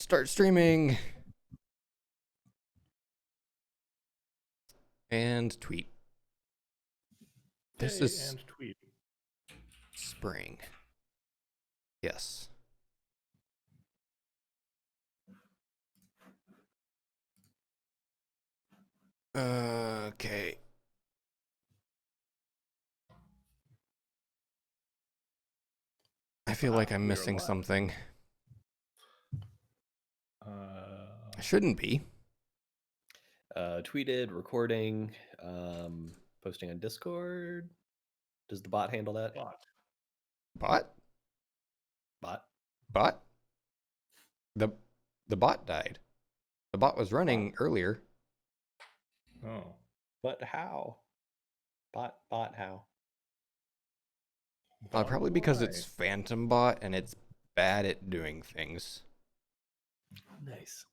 Start streaming. And tweet. This is and tweet. spring. Yes. Okay. I feel like I'm missing something. I shouldn't be. Tweeted, recording, posting on Discord. Does the bot handle that? Bot? The bot died. The bot was running earlier. Oh. But how? Bot how? Probably because it's Phantom Bot and it's bad at doing things. Nice.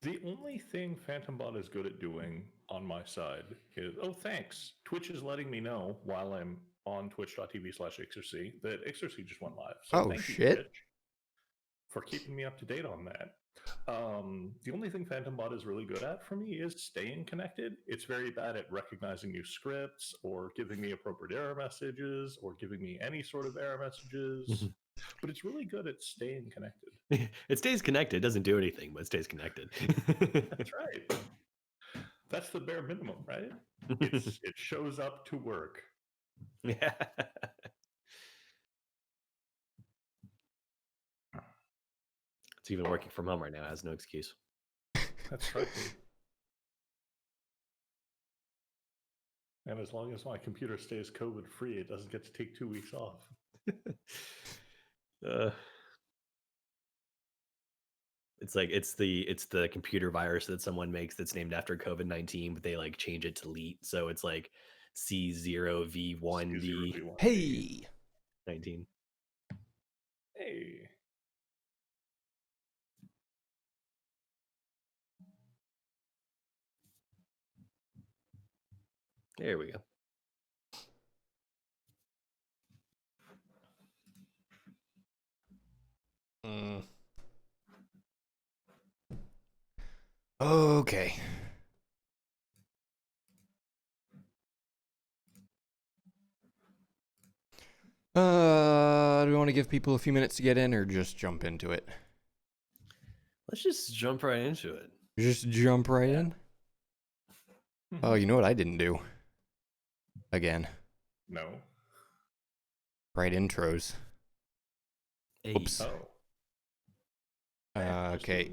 The only thing Phantom Bot is good at doing on my side is, thanks. Twitch is letting me know while I'm on twitch.tv/Ixercy that Ixercy just went live. So thank you, Twitch, for keeping me up to date on that. The only thing Phantom Bot is really good at for me is staying connected. It's very bad at recognizing new scripts or giving me appropriate error messages or giving me any sort of error messages. But it's really good at staying connected. It stays connected. It doesn't do anything, but it stays connected. That's right. That's the bare minimum, right? It shows up to work. Yeah. It's even working from home right now. It has no excuse. That's right. And as long as my computer stays COVID free, it doesn't get to take 2 weeks off. It's the computer virus that someone makes that's named after COVID-19, but they like change it to LEET, so it's like C0V1D. Hey, 19. Hey. There we go. Okay. Do we want to give people a few minutes to get in or just jump into it? Let's just jump right into it. Just jump right in? Oh, you know what I didn't do? Again. No. Right intros. Oops. Oh. Okay.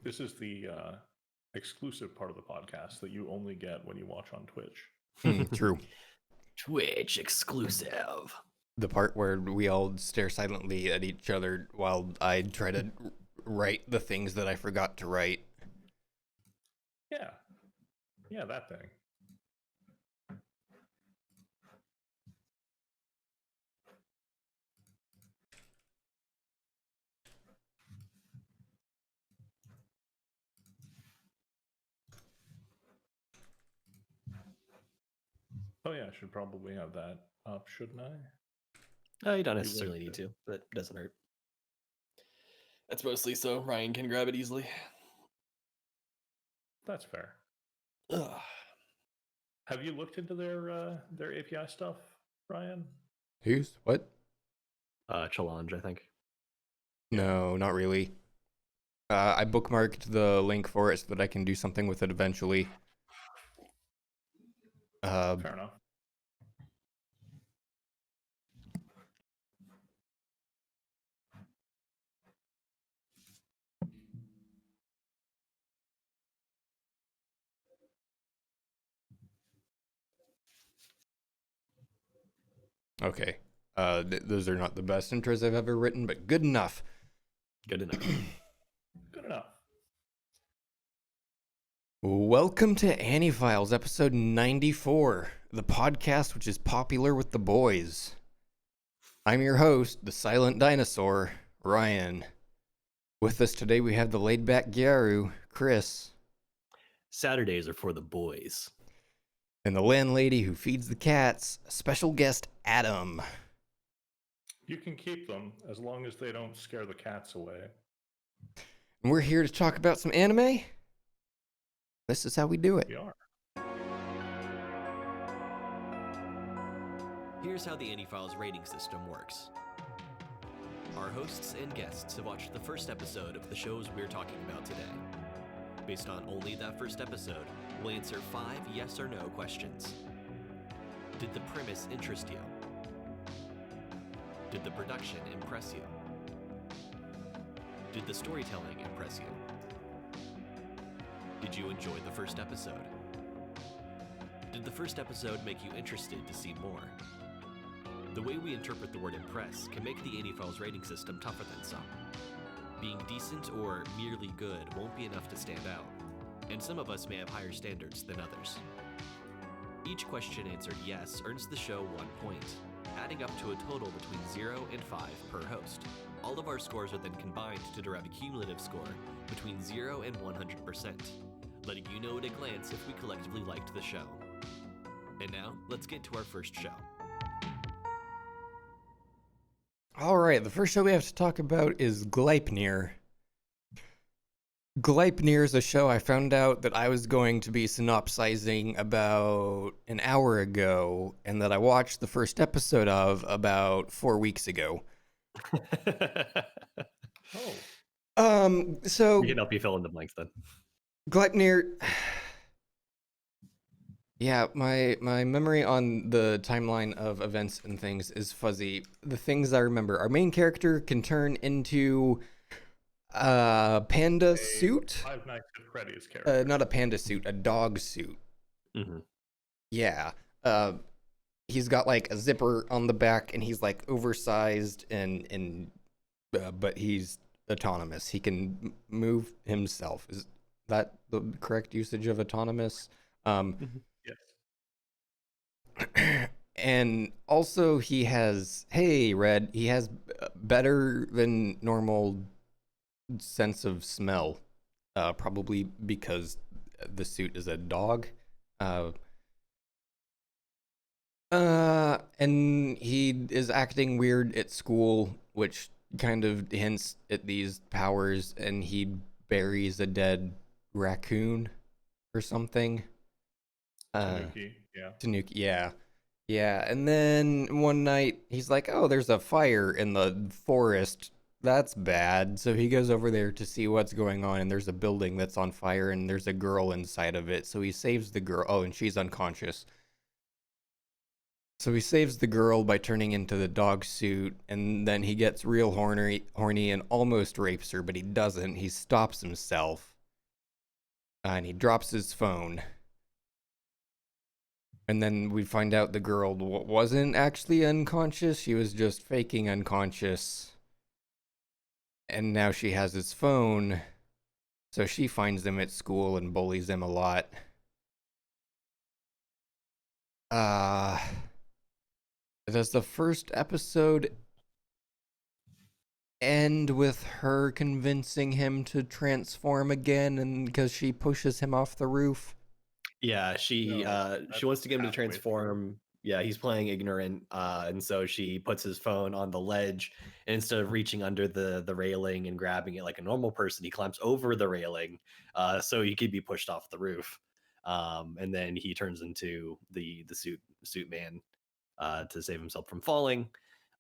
This is the exclusive part of the podcast that you only get when you watch on Twitch. True. Twitch exclusive. The part where we all stare silently at each other while I try to write the things that I forgot to write. Yeah. Yeah, that thing. Oh yeah, I should probably have that up, shouldn't I? You don't necessarily need to, but it doesn't hurt. That's mostly so Ryan can grab it easily. That's fair. Ugh. Have you looked into their API stuff, Ryan? Who's? What? Challenge, I think. No, not really. I bookmarked the link for it so that I can do something with it eventually. Fair enough. Okay. Those are not the best intros I've ever written, but good enough. Good enough. Good enough. Welcome to AniFiles, episode 94, the podcast which is popular with the boys. I'm your host, the silent dinosaur, Ryan. With us today we have the laid-back Gyaru, Chris. Saturdays are for the boys. And the landlady who feeds the cats, special guest Adam. You can keep them as long as they don't scare the cats away. And we're here to talk about some anime. This is how we do it. We are. Here's how the AniFiles rating system works. Our hosts and guests have watched the first episode of the shows we're talking about today. Based on only that first episode, we'll answer 5 yes or no questions. Did the premise interest you? Did the production impress you? Did the storytelling impress you? Did you enjoy the first episode? Did the first episode make you interested to see more? The way we interpret the word impress can make the AniFiles rating system tougher than some. Being decent or merely good won't be enough to stand out, and some of us may have higher standards than others. Each question answered yes earns the show 1 point, adding up to a total between 0 and 5 per host. All of our scores are then combined to derive a cumulative score between 0 and 100%, letting you know at a glance if we collectively liked the show. And now, let's get to our first show. All right, the first show we have to talk about is Gleipnir. Gleipnir is a show I found out that I was going to be synopsizing about an hour ago, and that I watched the first episode of about 4 weeks ago. Oh. So We can help you fill in the blanks then. Gleipnir. Yeah, my memory on the timeline of events and things is fuzzy. The things I remember, our main character can turn into a panda suit. Five Nights at Freddy's character. Not a panda suit, a dog suit. Mm-hmm. Yeah. He's got like a zipper on the back, and he's like oversized, and but he's autonomous. He can move himself. Is that the correct usage of autonomous? Yes. And also he has, hey Red, he has better than normal sense of smell, probably because the suit is a dog. And he is acting weird at school, which kind of hints at these powers, and he buries a dead raccoon or something. Tanuki, yeah. Tanuki, yeah. Yeah, and then one night he's like, oh, there's a fire in the forest. That's bad. So he goes over there to see what's going on, and there's a building that's on fire, and there's a girl inside of it. So he saves the girl. Oh, and she's unconscious. So he saves the girl by turning into the dog suit, and then he gets real horny and almost rapes her, but he doesn't. He stops himself, and he drops his phone. And then we find out the girl wasn't actually unconscious. She was just faking unconscious. And now she has his phone. So she finds him at school and bullies him a lot. Does the first episode end with her convincing him to transform again, and because she pushes him off the roof? Yeah, she that's wants to get him to halfway transform. Yeah, he's playing ignorant, and so she puts his phone on the ledge, and instead of reaching under the railing and grabbing it like a normal person, he climbs over the railing, so he could be pushed off the roof. And then he turns into the suit man to save himself from falling.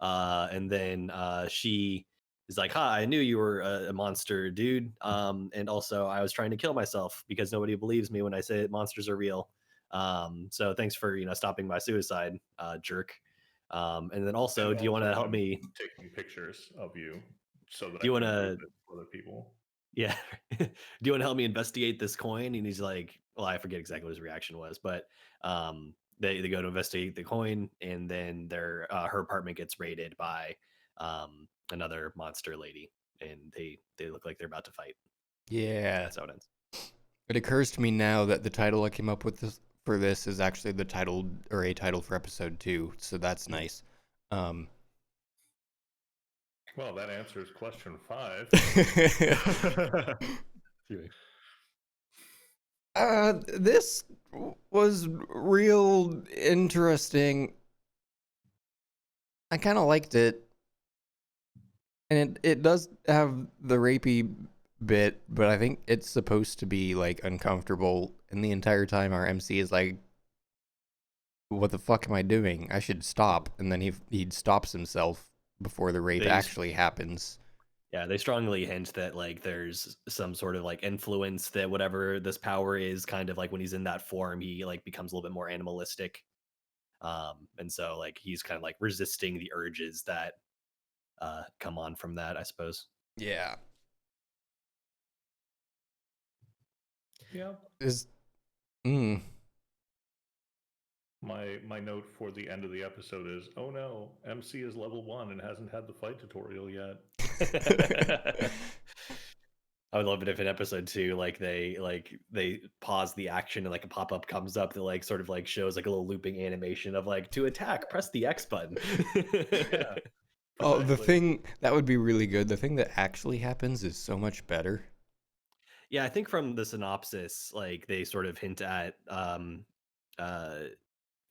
And then she is like, "Hi, I knew you were a monster, dude. And also, I was trying to kill myself because nobody believes me when I say that monsters are real. So thanks for stopping my suicide, jerk. And then also, And do you want to also help I'm me? taking pictures of you so that Do you I can want prove to? it to other people? Yeah. Do you want to help me investigate this coin?" And he's like, well, I forget exactly what his reaction was, but they go to investigate the coin, and then her apartment gets raided by another monster lady, and they look like they're about to fight. Yeah. That's how it ends. It occurs to me now that the title I came up with for this is actually the title or a title for episode 2, so that's nice. Well, that answers question 5. This was real interesting. I kind of liked it. And it does have the rapey bit, but I think it's supposed to be like uncomfortable. And the entire time our MC is like, "What the fuck am I doing? I should stop." And then he stops himself before the rape actually happens. Yeah, they strongly hint that like there's some sort of like influence that whatever this power is, kind of like when he's in that form, he like becomes a little bit more animalistic. And so like he's kind of like resisting the urges that come on from that, I suppose. Yeah. Yeah. My note for the end of the episode is, oh no, MC is level 1 and hasn't had the fight tutorial yet. I would love it if in episode 2, like they pause the action and like a pop-up comes up that like sort of like shows like a little looping animation of like, to attack, press the X button. Yeah. Oh, the thing that would be really good. The thing that actually happens is so much better. Yeah, I think from the synopsis, like they sort of hint at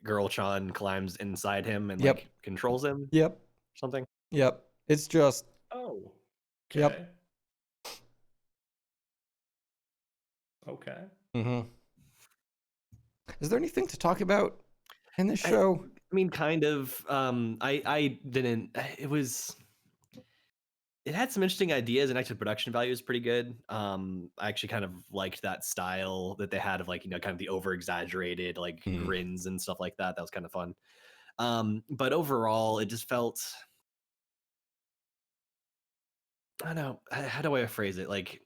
Girl Chan climbs inside him and like controls him. Yep. Something. Yep. It's just. Oh. Okay. Yep. Okay. Mm-hmm. Is there anything to talk about in this show? I mean, kind of. I didn't. It had some interesting ideas, and actually production value is pretty good. I actually kind of liked that style that they had of like, you know, kind of the over exaggerated like grins and stuff like that. That was kind of fun. But overall, it just felt, I don't know, how do I phrase it? Like,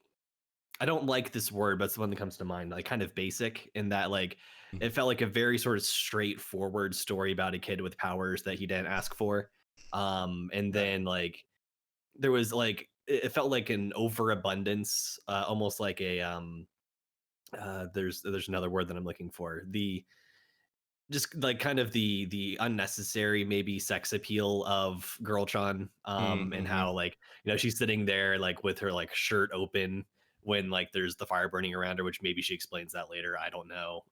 I don't like this word, but it's the one that comes to mind. Like, kind of basic in that, like, it felt like a very sort of straightforward story about a kid with powers that he didn't ask for. And then like there was like, it felt like an overabundance, almost like a there's another word that I'm looking for. The just like kind of the unnecessary maybe sex appeal of Girl-chan, and how like, you know, she's sitting there like with her like shirt open when like there's the fire burning around her, which maybe she explains that later, I don't know.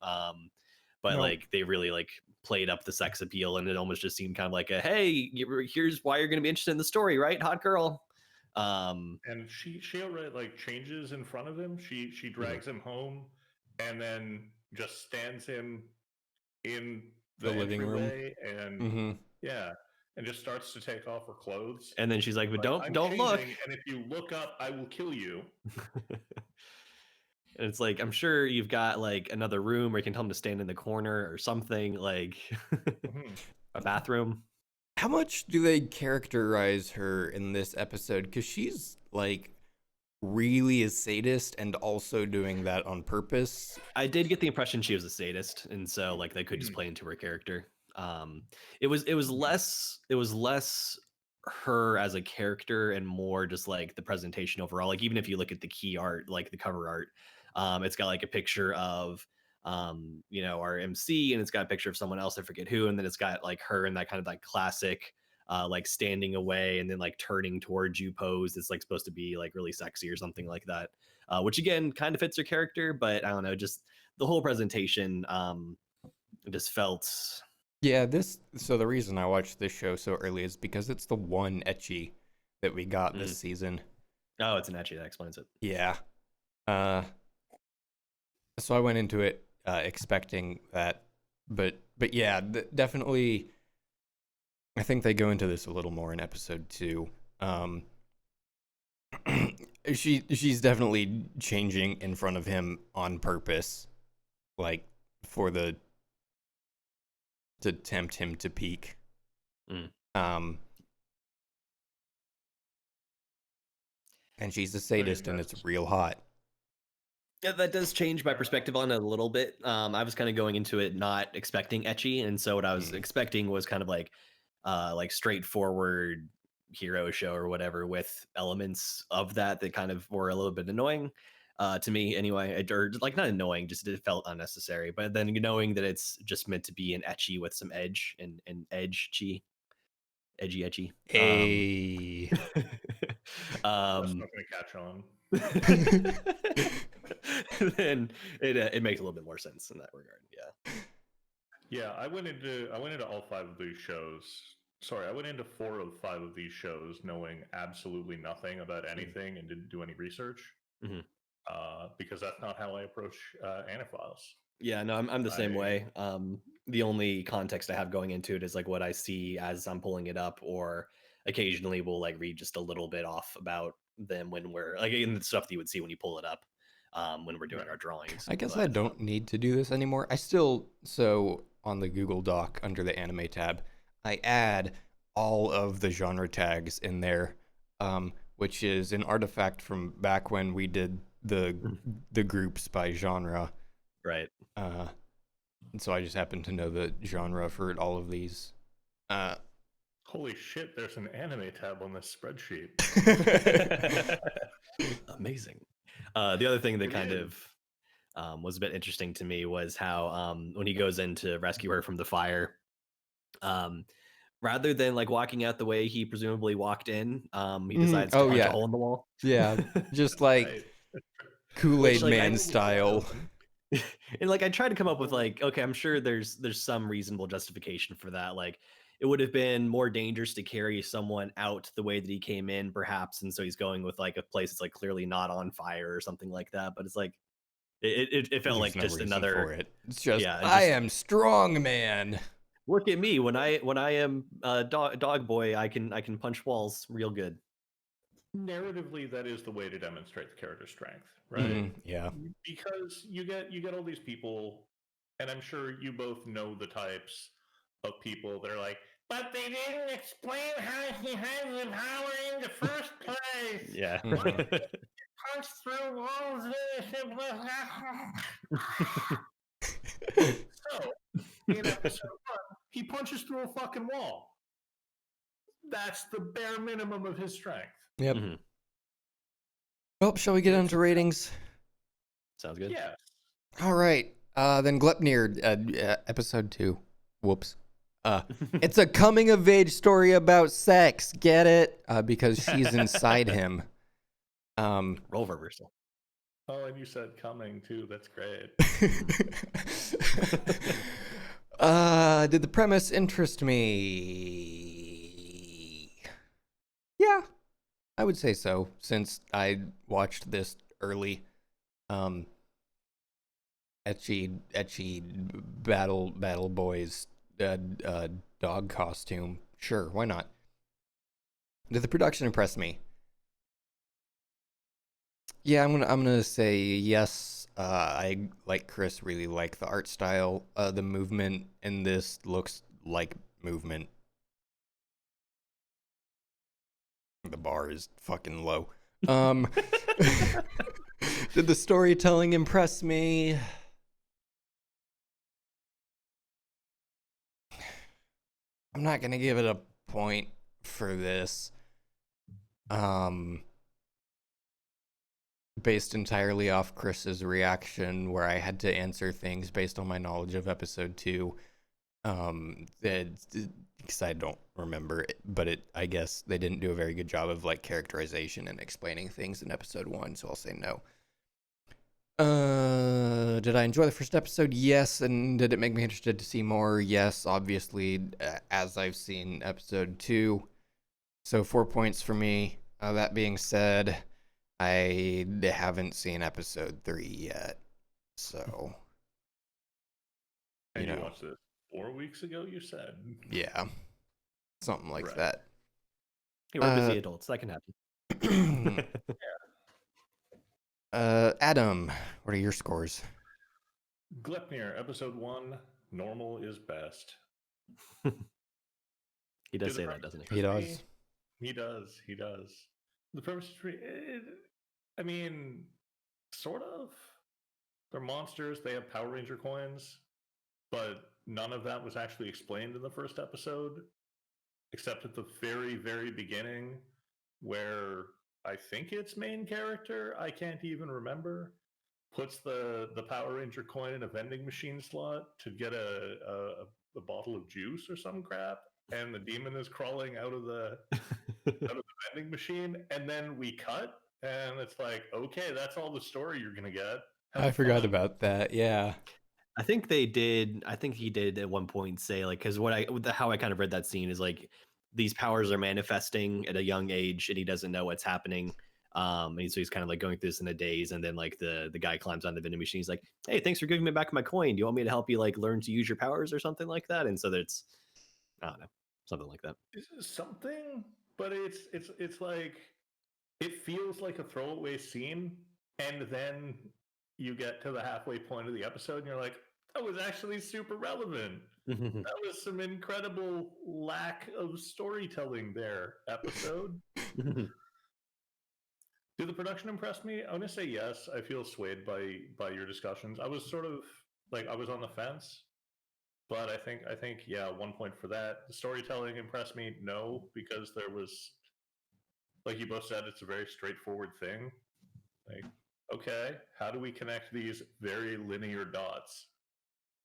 But like they really like played up the sex appeal, and it almost just seemed kind of like a, hey, here's why you're going to be interested in the story, right, hot girl. And she already like changes in front of him. She drags him home and then just stands him in the living room and yeah, and just starts to take off her clothes. And then she's like, but I'm don't look. And if you look up, I will kill you. And it's like, I'm sure you've got like another room where you can tell him to stand in the corner or something, like a bathroom. How much do they characterize her in this episode? Because she's like really a sadist and also doing that on purpose. I did get the impression she was a sadist, and so like they could just play into her character. It was less her as a character and more just like the presentation overall. Like even if you look at the key art, like the cover art, it's got like a picture of you know, our MC, and it's got a picture of someone else, I forget who, and then it's got like her in that kind of like classic like standing away and then like turning towards you pose. It's like supposed to be like really sexy or something like that, which again kind of fits her character, but I don't know, just the whole presentation just felt. Yeah, so the reason I watched this show so early is because it's the one ecchi that we got this season. Oh, it's an ecchi, that explains it. Yeah. So I went into it expecting that, but yeah, definitely. I think they go into this a little more in episode 2. She's definitely changing in front of him on purpose, like to tempt him to peak. And she's a sadist, and it's real hot. Yeah, that does change my perspective on it a little bit. I was kind of going into it not expecting ecchi, and so what I was expecting was kind of like straightforward hero show or whatever with elements of that kind of were a little bit annoying to me anyway, or like not annoying, just it felt unnecessary. But then knowing that it's just meant to be an ecchi with some edge and edgy. A. That's Um, not going to catch on. then it makes a little bit more sense in that regard. Yeah. Yeah, I went into all 5 of these shows. Sorry, I went into 4 of 5 of these shows knowing absolutely nothing about anything and didn't do any research Mhm. because that's not how I approach AniFiles. Yeah, no, I'm the same way. The only context I have going into it is like what I see as I'm pulling it up, or occasionally we'll like read just a little bit off about them when we're like in the stuff that you would see when you pull it up, when we're doing Right. our drawings. I guess I But don't need to do this anymore. I still, so on the Google Doc under the anime tab, I add all of the genre tags in there, which is an artifact from back when we did the groups by genre. right. And so I just happen to know the genre for all of these. Holy shit, there's an anime tab on this spreadsheet. Amazing. The other thing that It kind is. of was a bit interesting to me was how when he goes in to rescue her from the fire, um, rather than like walking out the way he presumably walked in, he decides to Oh punch a yeah, hole in the wall. yeah, just like Right. Kool-Aid Which like Man I style. and like I tried to come up with like, okay, I'm sure there's some reasonable justification for that. Like it would have been more dangerous to carry someone out the way that he came in, perhaps, and so he's going with like a place that's like clearly not on fire or something like that. But it's like it felt There's like no just reason for another, it. It's just yeah, I just am strong man. look at me when I am dog boy, I can punch walls real good. Narratively, that is the way to demonstrate the character's strength, right? Yeah. Because you get all these people, and I'm sure you both know the types of people that are like, but they didn't explain how he has the power in the first place. Yeah. Mhm. Punch through walls. So, in episode 1, he punches through a fucking wall. That's the bare minimum of his strength. Yep. Mhm. Well, shall we get on to ratings? Sounds good. Yes. All right. Then Glepnir, episode 2. Whoops. It's a coming of age story about sex. Get it? Because she's inside him. Role reversal. Oh, and you said coming too. That's great. Did the premise interest me? Yeah, I would say so, since I watched this early. Etchy battle boys dog costume. Sure, why not? Did the production impress me? Yeah, I'm gonna say yes. I, like Chris, really like the art style. The movement in this looks like movement. The bar is fucking low. Did the storytelling impress me? I'm not gonna give it a point for this. Based entirely off Chris's reaction, where I had to answer things based on my knowledge of episode 2. Because I don't remember it, but I guess they didn't do a very good job of like characterization and explaining things in episode 1, so I'll say no. Did I enjoy the first episode? Yes. And did it make me interested to see more? Yes, obviously, as I've seen episode 2. So 4 points for me. That being said, I haven't seen episode 3 yet. So, And you know, watched this 4 weeks ago, you said? yeah, something like Right. that. Hey, we're busy adults. That can happen. Adam, what are your scores? Glepnir, episode 1, normal is best. He does Did the say that, premise doesn't he? He interest does. me? He does. He does. The premise is I mean, sort of. They're monsters. They have Power Ranger coins, but none of that was actually explained in the first episode, except at the very, very beginning, where I think its main character, I can't even remember, puts the Power Ranger coin in a vending machine slot to get a bottle of juice or some crap, and the demon is crawling out of the vending machine, and then we cut, and it's like, okay, that's all the story you're gonna get. Have I forgot fun. about that. Yeah. I think they did. I think he did at one point say like, because how I kind of read that scene is like these powers are manifesting at a young age, and he doesn't know what's happening. And so he's kind of like going through this in a daze, and then like the guy climbs on the vending machine. He's like, "Hey, thanks for giving me back my coin. Do you want me to help you like learn to use your powers or something like that?" And so that's, I don't know, something like that. Something, but it's like it feels like a throwaway scene, and then you get to the halfway point of the episode, and you're like, that was actually super relevant. That was some incredible lack of storytelling there, episode. Did the production impress me? I'm gonna say yes. I feel swayed by your discussions. I was sort of like I was on the fence, but I think yeah, 1 point for that. The storytelling impressed me. No, because there was, like you both said, it's a very straightforward thing. Like, okay, how do we connect these very linear dots?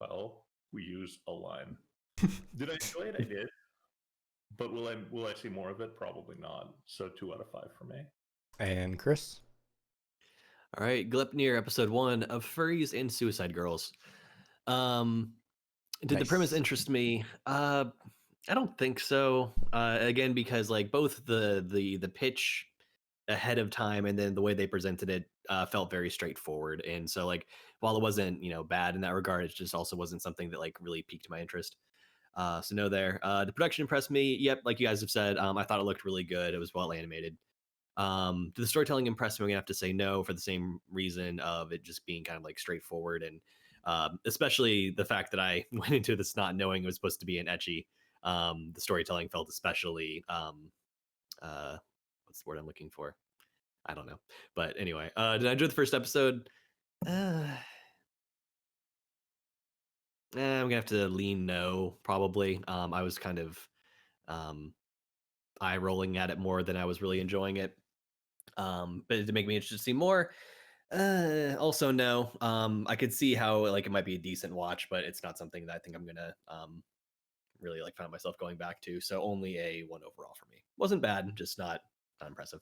Well, we use a line. Did I enjoy it? I did. But will I see more of it? Probably not. So 2 out of 5 for me. And Chris? All right, Gleipnir, episode 1 of Furries and Suicide Girls. Did the premise Nice. interest me? I don't think so. Again, because like both the pitch ahead of time and then the way they presented it felt very straightforward. And so like while it wasn't bad in that regard, it just also wasn't something that like really piqued my interest. So no there. The production impressed me. Yep, like you guys have said, I thought it looked really good. It was well animated. Did the storytelling impress me? I'm gonna have to say no for the same reason of it just being kind of like straightforward, and especially the fact that I went into this not knowing it was supposed to be an ecchi. The storytelling felt especially what's the word I'm looking for? I don't know. But anyway, did I enjoy the first episode? I'm gonna have to lean no, probably. I was kind of eye rolling at it more than I was really enjoying it. But to make me interested to see more, also no. I could see how like it might be a decent watch, but it's not something that I think I'm gonna really like find myself going back to. So only a 1 overall for me. Wasn't bad, just not impressive.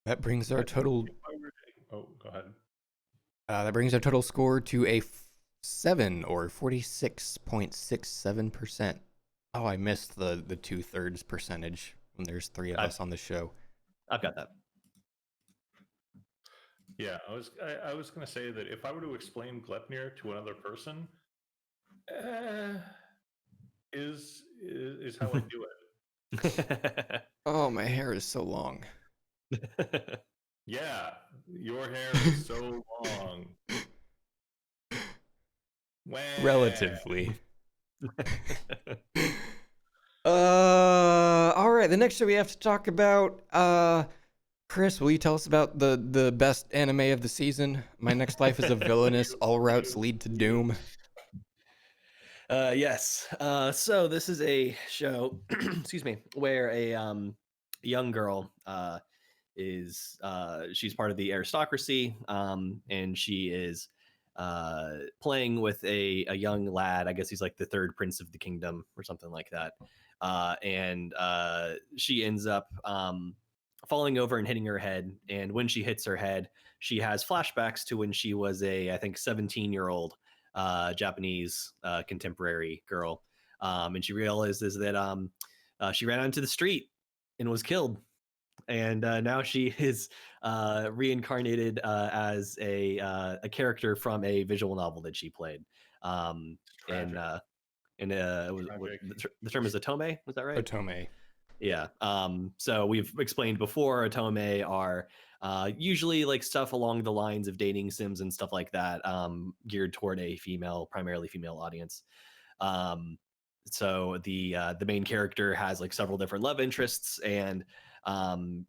That brings our total. Oh, go ahead. That brings our total score to a 7 or 46.67%. Oh, I missed the 2/3 percentage when there's 3 of us on the show. I've got that. Yeah, I was going to say that if I were to explain Gleipnir to another person, is how I do it. Oh, my hair is so long. Yeah, your hair is so long. Relatively. All right. The next show we have to talk about. Chris, will you tell us about the best anime of the season? My Next Life is a Villainous. All routes lead to doom. Yes. So this is a show, excuse me, where a young girl is she's part of the aristocracy, and she is playing with a young lad. I guess he's like the third prince of the kingdom or something like that. And she ends up falling over and hitting her head. And when she hits her head, she has flashbacks to when she was I think 17-year-old Japanese contemporary girl. And she realizes that she ran onto the street and was killed. And now she is reincarnated as a character from a visual novel that she played. And the term is otome. Was that right? Otome. Yeah. So we've explained before, otome are usually like stuff along the lines of dating sims and stuff like that, geared toward a primarily female audience. So the main character has like several different love interests, and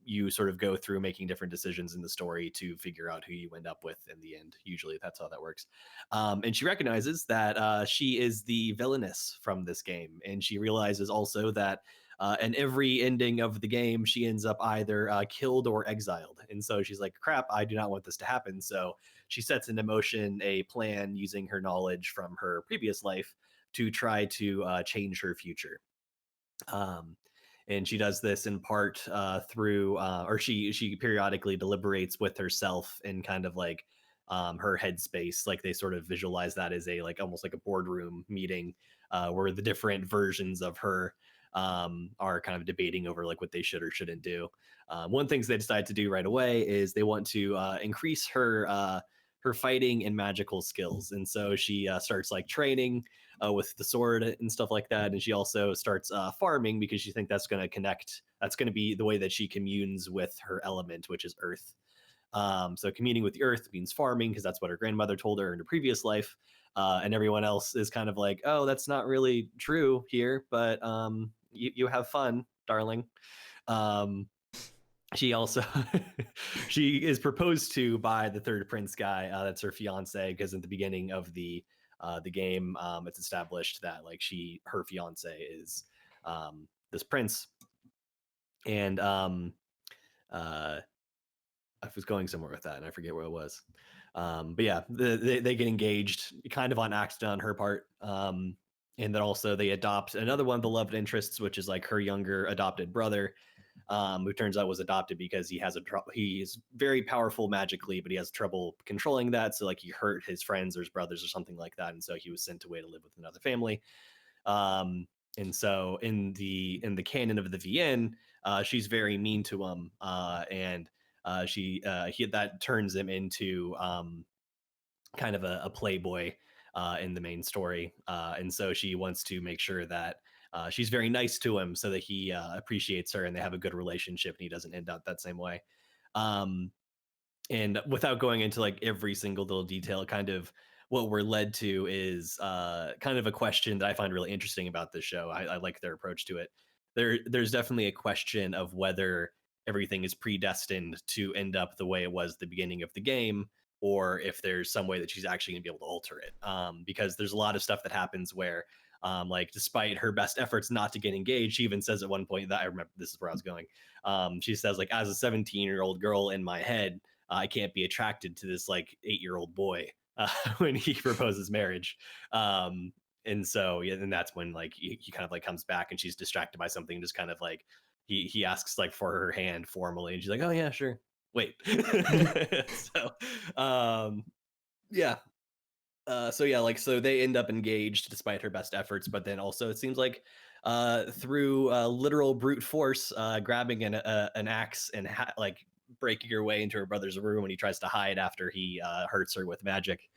you sort of go through making different decisions in the story to figure out who you end up with in the end. Usually that's how that works. And she recognizes that she is the villainess from this game. And she realizes also that in every ending of the game, she ends up either killed or exiled. And so she's like, crap, I do not want this to happen. So she sets into motion a plan using her knowledge from her previous life to try to change her future. And she does this in part through, or she periodically deliberates with herself in kind of like her headspace. Like they sort of visualize that as a like almost like a boardroom meeting where the different versions of her are kind of debating over like what they should or shouldn't do. One things they decide to do right away is they want to increase her fighting and magical skills, and so she starts like training with the sword and stuff like that. And she also starts farming because she thinks that's going to connect. That's going to be the way that she communes with her element, which is earth. So communing with the earth means farming because that's what her grandmother told her in her previous life. And everyone else is kind of like, oh, that's not really true here, but you have fun, darling. She also she is proposed to by the third prince guy. That's her fiance, because at the beginning of the game, it's established that like her fiance is this prince, and uh, I was going somewhere with that, and I forget where it was. But yeah, they get engaged kind of on accident on her part. And then also they adopt another one of the love interests, which is like her younger adopted brother, who turns out was adopted because he is very powerful magically, but he has trouble controlling that. So like he hurt his friends or his brothers or something like that, and so he was sent away to live with another family. And so in the canon of the VN, she's very mean to him, and that turns him into kind of a playboy in the main story. And so she wants to make sure that she's very nice to him so that he appreciates her and they have a good relationship and he doesn't end up that same way. And without going into like every single little detail, kind of what we're led to is kind of a question that I find really interesting about this show. I like their approach to it. There's definitely a question of whether everything is predestined to end up the way it was at the beginning of the game, or if there's some way that she's actually going to be able to alter it. Because there's a lot of stuff that happens where, like, despite her best efforts not to get engaged, she even says at one point that I remember this is where I was going. She says, like, as a 17-year-old girl in my head, I can't be attracted to this like 8-year-old boy when he proposes marriage. And so, yeah, and that's when like he kind of like comes back and she's distracted by something, just kind of like he asks like for her hand formally, and she's like, oh yeah, sure. Wait. So, yeah. So yeah, like so they end up engaged despite her best efforts, but then also it seems like through literal brute force, grabbing an axe and like breaking her way into her brother's room when he tries to hide after he hurts her with magic.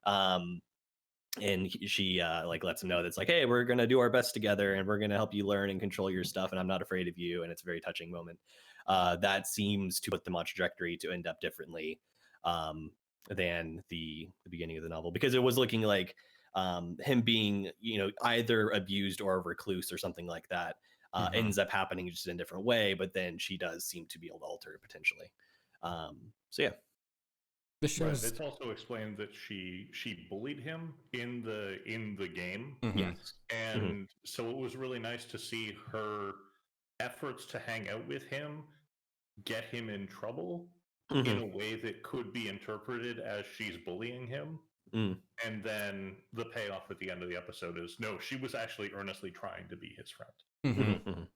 And she like lets him know that it's like, hey, we're gonna do our best together and we're gonna help you learn and control your stuff, and I'm not afraid of you. And it's a very touching moment. That seems to put them on trajectory to end up differently than the beginning of the novel, because it was looking like him being, you know, either abused or a recluse or something like that ends up happening just in a different way, but then she does seem to be able to alter it potentially. So yeah. The Right. show's It's also explained that she bullied him in the game, Yes. and so it was really nice to see her efforts to hang out with him get him in trouble in a way that could be interpreted as she's bullying him. And then the payoff at the end of the episode is no, she was actually earnestly trying to be his friend.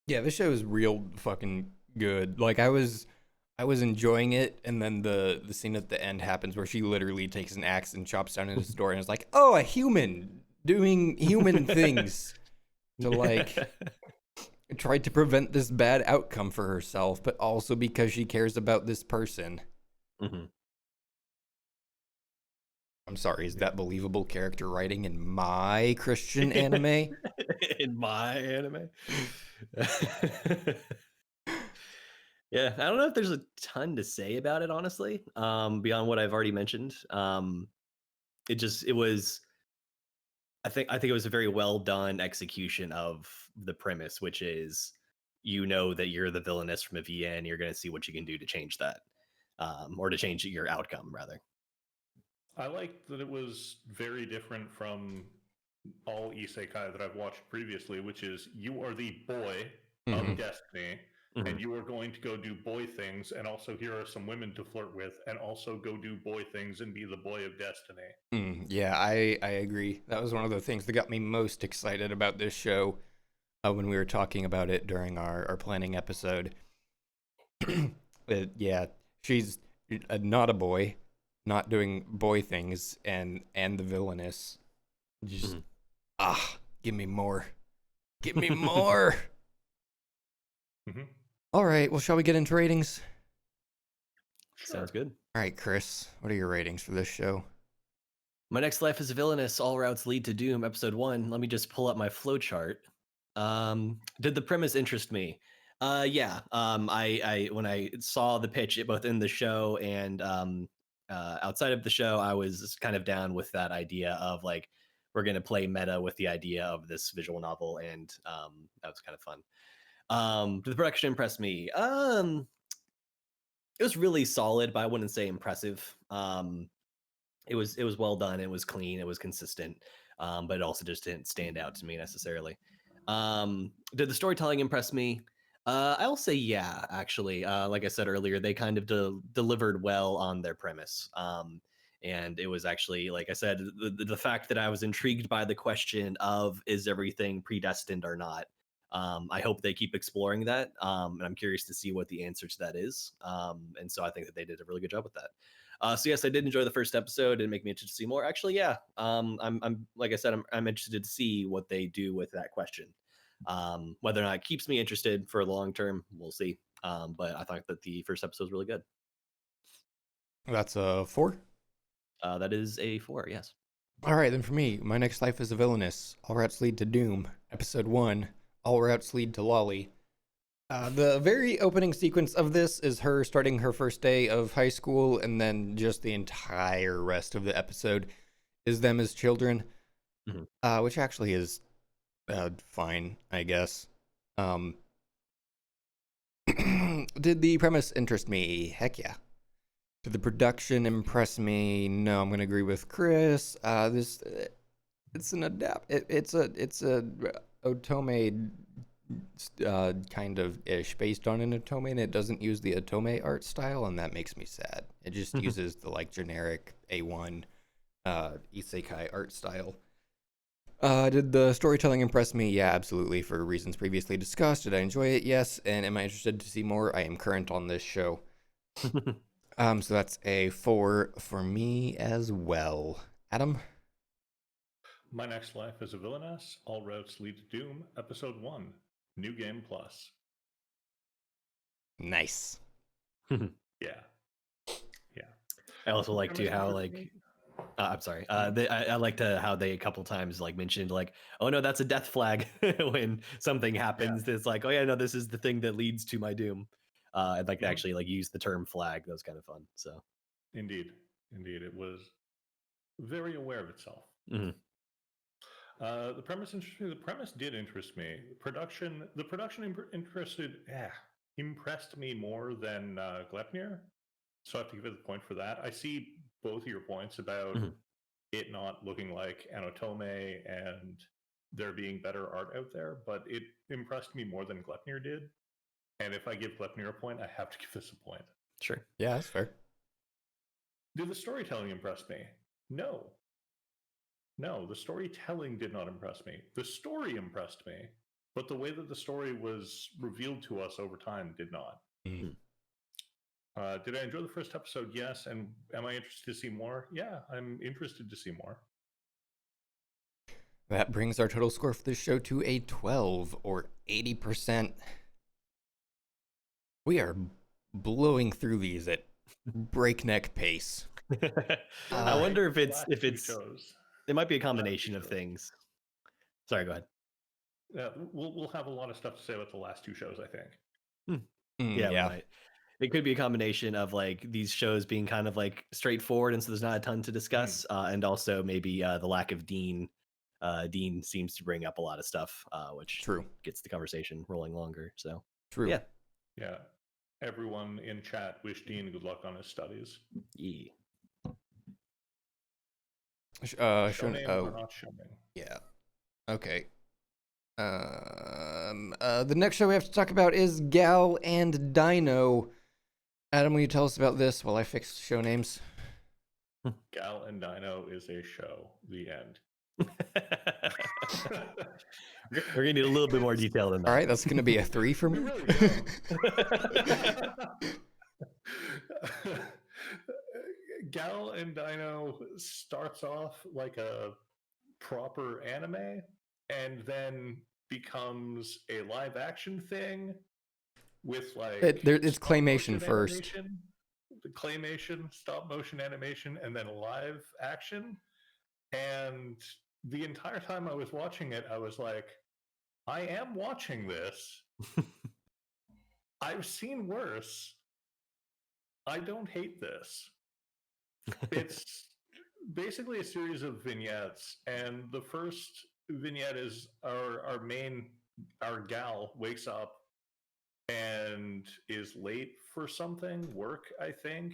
Yeah, this show is real fucking good. Like I was enjoying it, and then the scene at the end happens where she literally takes an axe and chops down his door, and is like, oh, a human doing human things to like try to prevent this bad outcome for herself, but also because she cares about this person. I'm sorry, is that believable character writing in my Christian anime? In my anime? Yeah, I don't know if there's a ton to say about it, honestly, beyond what I've already mentioned. It was I think it was a very well done execution of the premise, which is that you're the villainess from a VN, you're going to see what you can do to change that, or to change your outcome rather. I liked that it was very different from all isekai that I've watched previously, which is you are the boy of destiny, and you are going to go do boy things, and also here are some women to flirt with, and also go do boy things and be the boy of destiny. Yeah, I agree. That was one of the things that got me most excited about this show when we were talking about it during our planning episode. But yeah, she's not a boy, not doing boy things, and the villainess. Just give me more. Give me more. All right, well, shall we get into ratings? Sure. Sounds good. All right, Chris, what are your ratings for this show? My Next Life is a Villainess, All Routes Lead to Doom, episode 1. Let me just pull up my flowchart. Did the premise interest me? Yeah. I when I saw the pitch, both in the show and outside of the show, I was kind of down with that idea of like we're gonna play meta with the idea of this visual novel, and that was kind of fun. Did the production impress me? It was really solid, but I wouldn't say impressive. It was well done. It was clean. It was consistent, but it also just didn't stand out to me necessarily. Did the storytelling impress me? I'll say yeah. Actually, like I said earlier, they kind of delivered well on their premise. And it was actually, like I said, the fact that I was intrigued by the question of is everything predestined or not. I hope they keep exploring that, and I'm curious to see what the answer to that is. And so I think that they did a really good job with that. So yes, I did enjoy the first episode. It made me interested to see more. Actually, yeah. I'm like I said, I'm interested to see what they do with that question. Whether or not it keeps me interested for the long term, we'll see. But I thought that the first episode was really good. That's a 4. That is a 4. Yes. All right, then for me, My Next Life is a Villainess, All Routes Lead to Doom, episode 1, All Routes Lead to Lolly. The very opening sequence of this is her starting her first day of high school, and then just the entire rest of the episode is them as children, which actually is fine, I guess. Did the premise interest me? Heck yeah. Did the production impress me? No, I'm gonna agree with Chris. It's an it's a otome kind of ish based on an otome, and it doesn't use the otome art style, and that makes me sad. It just uses the like generic A1 isekai art style. Did the storytelling impress me? Yeah, absolutely, for reasons previously discussed. Did I enjoy it? Yes. And am I interested to see more? I am current on this show. So that's a 4 for me as well. Adam? My Next Life is a Villainess, All Routes Lead to Doom, episode 1, New Game Plus. Nice. Yeah. I also like to how like I'm sorry. I liked how they a couple times like mentioned like, oh no, that's a death flag when something happens. It's like, oh yeah, no, this is the thing that leads to my doom. I'd like to actually like use the term flag. That was kind of fun. So Indeed, it was very aware of itself. The premise interested me. The premise did interest me. The production impressed me more than Glepnir. So I have to give it the point for that. I see both of your points about it not looking like an otome and there being better art out there, but it impressed me more than Glepnir did. And if I give Glepnir a point, I have to give this a point. Sure. Yeah, that's fair. Did the storytelling impress me? No, the storytelling did not impress me. The story impressed me, but the way that the story was revealed to us over time did not. Did I enjoy the first episode? Yes. And am I interested to see more? Yeah, I'm interested to see more. That brings our total score for this show to a 12, or 80%. We are blowing through these at breakneck pace. I wonder if it's shows. It might be a combination of things. Sorry, go ahead. Yeah, we'll have a lot of stuff to say about the last 2 shows, I think. Yeah. It could be a combination of like these shows being kind of like straightforward, and so there's not a ton to discuss, and also maybe the lack of Dean Dean seems to bring up a lot of stuff, which True. gets the conversation rolling longer. So True. yeah. Yeah. Everyone in chat wish Dean good luck on his studies. Yeah. Show names are not showing. Yeah. Okay. The next show we have to talk about is Gal and Dino. Adam, will you tell us about this while I fix show names? Gal and Dino is a show. The end. We're gonna need a little bit more detail than that. All right, that's gonna be a 3 for me. We really don't. Gal and Dino starts off like a proper anime and then becomes a live action thing with like it's stop claymation motion first. animation, the claymation, stop motion animation, and then live action. And the entire time I was watching it, I was like, I am watching this. I've seen worse. I don't hate this. It's basically a series of vignettes, and the first vignette is our gal wakes up and is late for something, work, I think.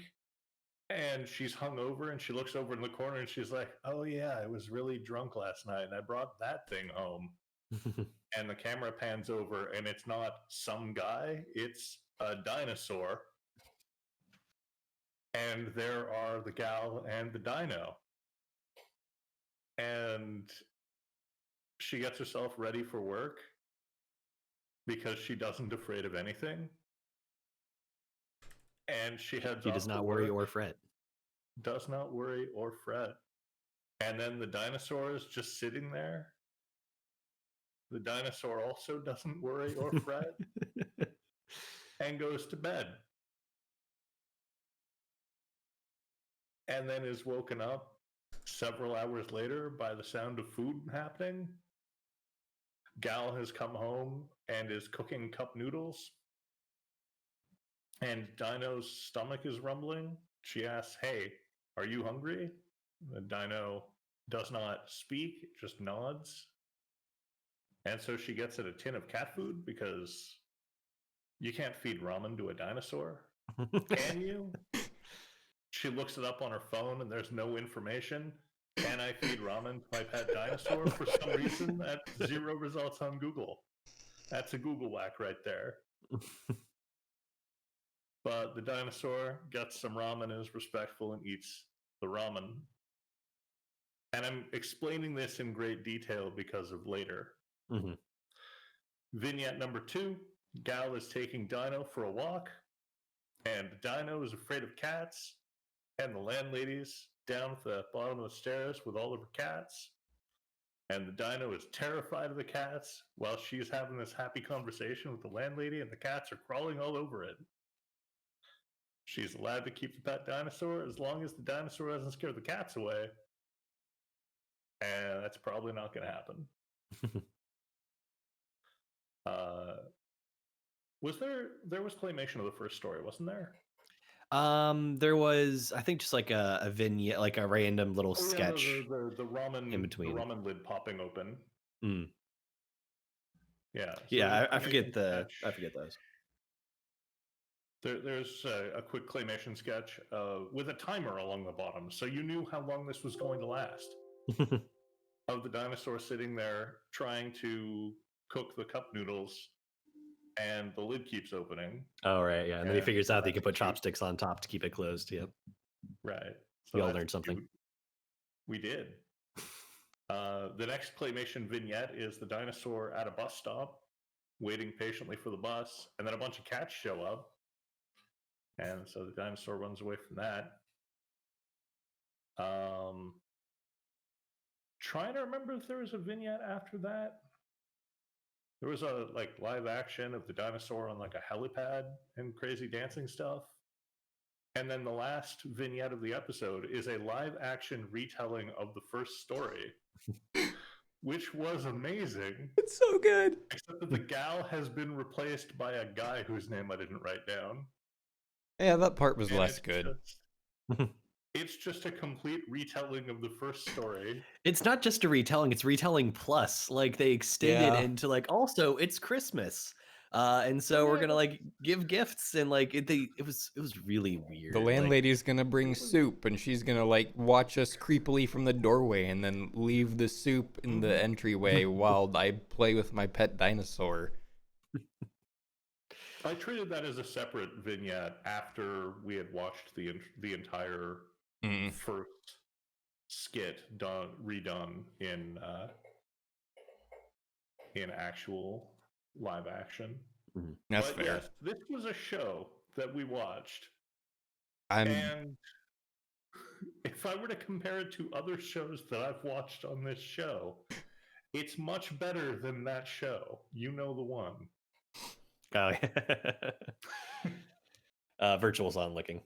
And she's hungover, and she looks over in the corner, and she's like, "Oh yeah, I was really drunk last night, and I brought that thing home." And the camera pans over, and it's not some guy; it's a dinosaur. And there are the gal and the dino, and she gets herself ready for work because she doesn't afraid of anything. And she heads She off does to not worry work. or fret. Does not worry or fret. And then the dinosaur is just sitting there. The dinosaur also doesn't worry or fret and goes to bed. And then is woken up several hours later by the sound of food happening. Gal has come home and is cooking cup noodles. And Dino's stomach is rumbling. She asks, "Hey, are you hungry?" The dino does not speak, just nods. And so she gets it a tin of cat food because you can't feed ramen to a dinosaur. Can you? She looks it up on her phone and there's no information. Can I feed ramen to my pet dinosaur? For some reason, that's 0 results on Google. That's a Google whack right there. But the dinosaur gets some ramen and is respectful and eats the ramen. And I'm explaining this in great detail because of later. Mm-hmm. Vignette number 2, Gal is taking Dino for a walk, and Dino is afraid of cats, and the landlady's down at the bottom of the stairs with all of her cats, and the Dino is terrified of the cats while she's having this happy conversation with the landlady, and the cats are crawling all over it. She's allowed to keep the pet dinosaur as long as the dinosaur doesn't scare the cats away, and that's probably not going to happen. There was claymation of the first story, wasn't there? There was, I think, just like a vignette, like a random little sketch. The ramen in between. The ramen lid popping open. Mm. Yeah. So Yeah, I forget those. There's a quick claymation sketch with a timer along the bottom, so you knew how long this was going to last. Of the dinosaur sitting there trying to cook the cup noodles, and the lid keeps opening. Oh, right, yeah. And then he figures out that he can put chopsticks on top to keep it closed. Yep. Right. So We all learned something. We did. The next claymation vignette is the dinosaur at a bus stop, waiting patiently for the bus, and then a bunch of cats show up. And so the dinosaur runs away from that. Trying to remember if there was a vignette after that. There was a live action of the dinosaur on like a helipad and crazy dancing stuff. And then the last vignette of the episode is a live action retelling of the first story, which was amazing. It's so good. Except that the gal has been replaced by a guy whose name I didn't write down. Yeah, that part was And less it's good. It's just a complete retelling of the first story. It's not just a retelling; it's retelling plus. Like they extended Yeah. into like also it's Christmas, and so we're gonna like give gifts and like it was really weird. The Like landlady's gonna bring soup, and she's gonna like watch us creepily from the doorway, and then leave the soup in the entryway while I play with my pet dinosaur. I treated that as a separate vignette after we had watched the entire Mm, first skit redone in actual live action. that's But fair. yes, this was a show that we watched, I'm and if I were to compare it to other shows that I've watched on this show, it's much better than that show. You know the one. oh, virtual song licking.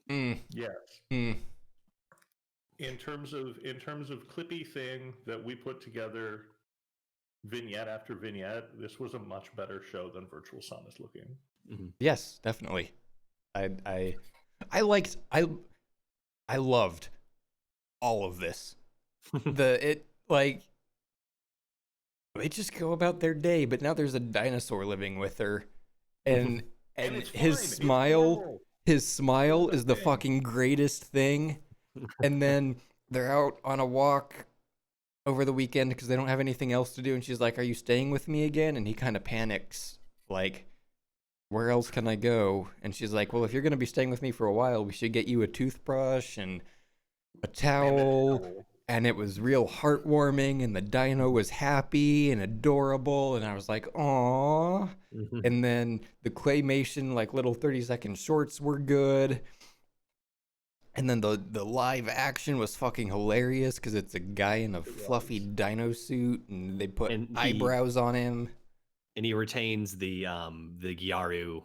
Yes. mm. In terms of clippy thing that we put together vignette after vignette, this was a much better show than Virtual Sun is looking. Yes, definitely. I loved all of this. They just go about their day, but now there's a dinosaur living with her, and it's his fine. It's smile, normal. his smile is the thing. fucking greatest thing. And then they're out on a walk over the weekend because they don't have anything else to do, and she's like, "Are you staying with me again?" And he kind of panics, like, "Where else can I go?" And she's like, "Well, if you're gonna be staying with me for a while, we should get you a toothbrush and a towel." And it was real heartwarming, and the dino was happy and adorable, and I was like, "Aww." And then the claymation, like little 30-second shorts, were good. And then the live action was fucking hilarious because it's a guy in a fluffy dino suit, and they put eyebrows on him. And he retains the Gyaru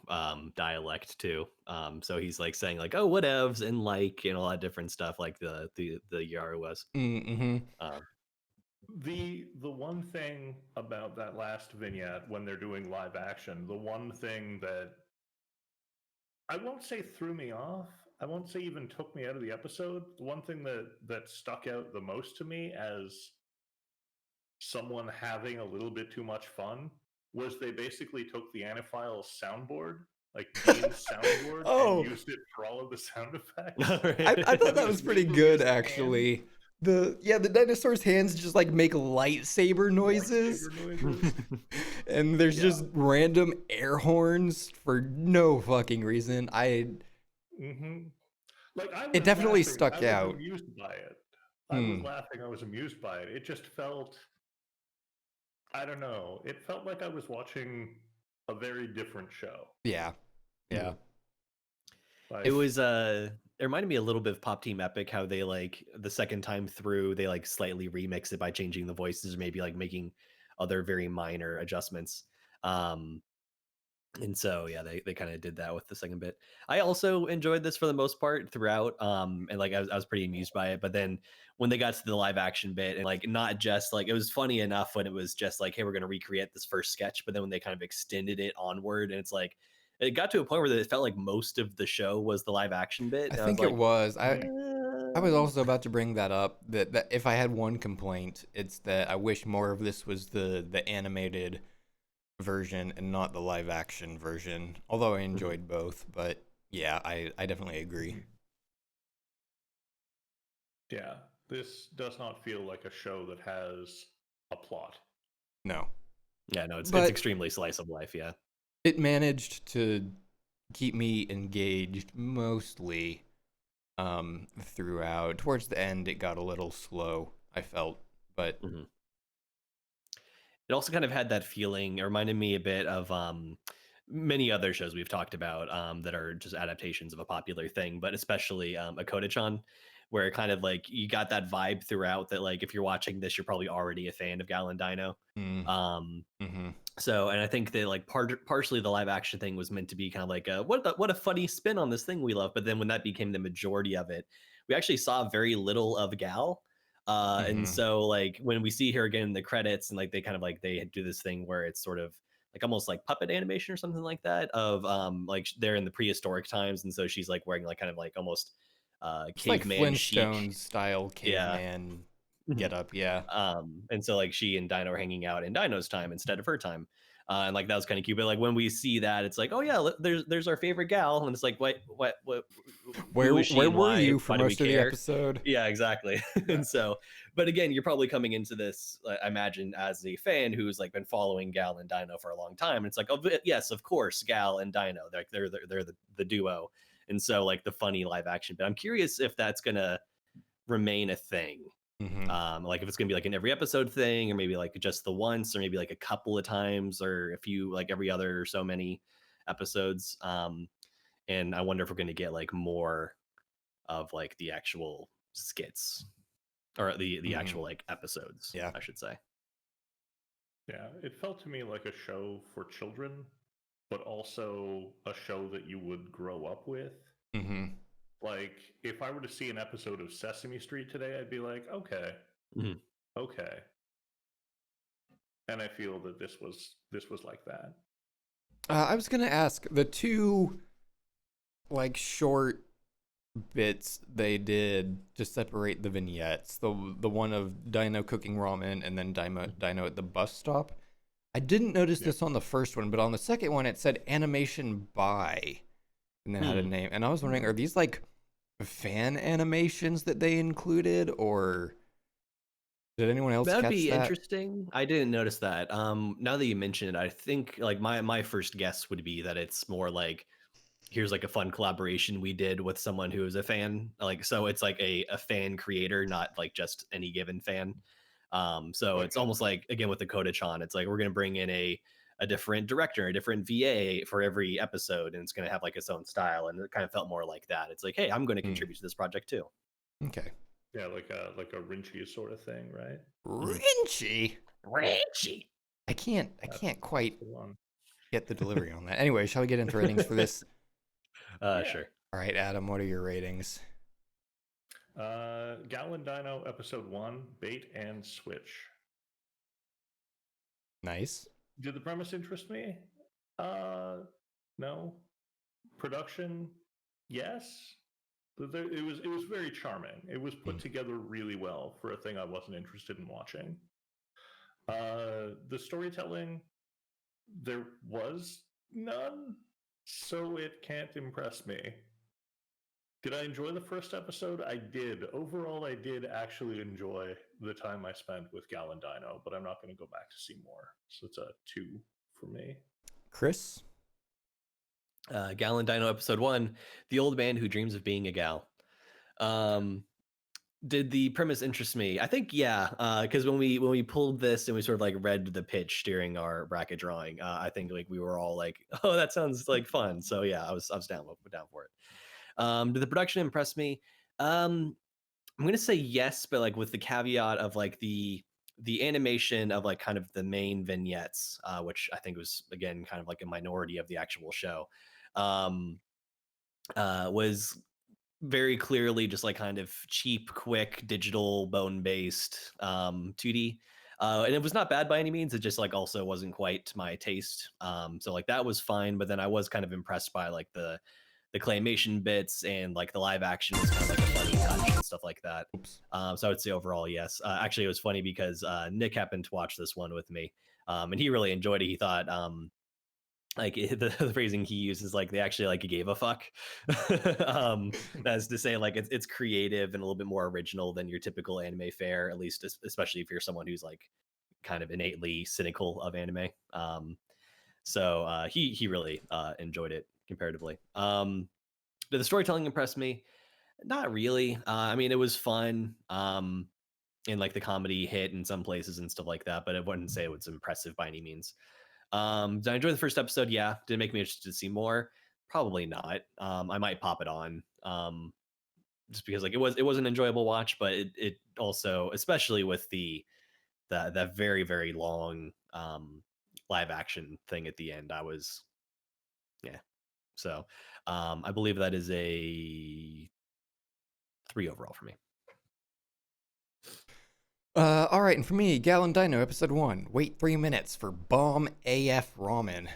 dialect too. So he's like saying like, "Oh, whatevs," and like, and a lot of different stuff like the Gyaru was. Mm-hmm. The one thing about that last vignette when they're doing live action, the one thing that I won't say threw me off, I won't say even took me out of the episode, the one thing that stuck out the most to me as someone having a little bit too much fun was they basically took the AniFiles soundboard, like Dean's soundboard, and used it for all of the sound effects. I thought that was pretty good, actually. The dinosaur's hands just like make lightsaber noises. And there's just random air horns for no fucking reason. Like it definitely laughing. stuck out. I was amused by it. I was laughing. I was amused by it. It just felt, I don't know. It felt like I was watching a very different show. Yeah. Like, it was it reminded me a little bit of Pop Team Epic, how they like the second time through they like slightly remix it by changing the voices, maybe like making other very minor adjustments. And so yeah, they kind of did that with the second bit. I also enjoyed this for the most part throughout, and like I was pretty amused by it. But then when they got to the live action bit, and like not just like, it was funny enough when it was just like, hey, we're gonna recreate this first sketch, but then when they kind of extended it onward, and it's like it got to a point where it felt like most of the show was the live action bit. I And think I was it was. I was also about to bring that up, that if I had one complaint, it's that I wish more of this was the animated version and not the live action version. Although I enjoyed both, but yeah, I definitely agree. Yeah, this does not feel like a show that has a plot. No. Yeah, no, it's But extremely slice of life. Yeah, it managed to keep me engaged mostly throughout. Towards the end, it got a little slow, I felt, but it also kind of had that feeling. It reminded me a bit of many other shows we've talked about that are just adaptations of a popular thing, but especially Akoda-chan, where it kind of like you got that vibe throughout that like if you're watching this, you're probably already a fan of Gal and Dino. So, and I think that like partially the live action thing was meant to be kind of like what a funny spin on this thing we love. But then when that became the majority of it, we actually saw very little of Gal. And so like when we see her again in the credits, and like they kind of like they do this thing where it's sort of like almost like puppet animation or something like that of like they're in the prehistoric times, and so she's like wearing like kind of like almost It's like caveman chic. Flintstones style Yeah. caveman get up. Yeah. And so like she and Dino are hanging out in Dino's time instead of her time. And like that was kind of cute. But like when we see that, it's like, oh yeah, there's our favorite gal, and it's like, what Where who is she and were why you for do we most of the care? episode? Yeah, exactly. And so, but again, you're probably coming into this, I imagine, as a fan who's like been following Gal and Dino for a long time. And it's like, oh yes, of course, Gal and Dino, like they're the duo. And so like the funny live action. But I'm curious if that's gonna remain a thing. Like if it's gonna be like an every episode thing, or maybe like just the once, or maybe like a couple of times, or a few, like every other so many episodes. And I wonder if we're gonna get like more of like the actual skits, or the actual like episodes, Yeah. I should say. Yeah, it felt to me like a show for children, but also a show that you would grow up with. Like, if I were to see an episode of Sesame Street today, I'd be like, okay, okay. And I feel that this was like that. I was gonna ask, the two like short bits they did to separate the vignettes, the one of Dino cooking ramen and then Dino at the bus stop. I didn't notice this on the first one, but on the second one it said animation by, and then had a name. And I was wondering, are these like fan animations that they included, or did anyone else That'd catch be that? interesting. I didn't notice that. Now that you mention it, I think like my first guess would be that it's more like, here's like a fun collaboration we did with someone who is a fan. Like, so it's like a fan creator, not like just any given fan. So it's almost like, again, with the Koda-chan, it's like we're going to bring in a different director, a different VA for every episode, and it's going to have like its own style. And it kind of felt more like that. It's like, hey, I'm going to contribute to this project too. Okay. Yeah, like a Rinchi sort of thing, right? Rinchi. I can't quite get the delivery on that. Anyway, shall we get into ratings for this? Sure. All right, Adam, what are your ratings? Gal and Dino episode 1, bait and switch. Nice. Did the premise interest me? No. Production, yes. It was very charming. It was put together really well for a thing I wasn't interested in watching. The storytelling, there was none, so it can't impress me. Did I enjoy the first episode? I did. Overall, I did actually enjoy the time I spent with Gal and Dino, but I'm not going to go back to see more. So it's a 2 for me. Chris? Gal and Dino episode 1, the old man who dreams of being a gal. Did the premise interest me? I think yeah, because when we pulled this and we sort of like read the pitch during our bracket drawing, I think like we were all like, oh, that sounds like fun. So yeah, I was down for it. Did the production impress me? I'm gonna say yes, but like with the caveat of like the animation of like kind of the main vignettes, which I think was again kind of like a minority of the actual show, was very clearly just like kind of cheap, quick, digital, bone-based 2D. And it was not bad by any means. It just like also wasn't quite my taste. So like that was fine, but then I was kind of impressed by like the claymation bits, and like the live action was kind of like a funny touch and stuff like that. So I would say overall, yes. Actually, it was funny because Nick happened to watch this one with me, and he really enjoyed it. He thought like the phrasing he uses, like they actually like gave a fuck. That's to say like it's creative and a little bit more original than your typical anime fare, at least especially if you're someone who's like kind of innately cynical of anime. So he really enjoyed it comparatively. Did the storytelling impress me? Not really. I mean, it was fun. And like the comedy hit in some places and stuff like that, but I wouldn't say it was impressive by any means. Did I enjoy the first episode? Yeah. Did it make me interested to see more? Probably not. I might pop it on. Just because like it was an enjoyable watch, but it also, especially with that very, very long live action thing at the end, I was so I believe that is a 3 overall for me. All right, and for me, Gal and Dino episode 1, wait 3 minutes for bomb AF ramen.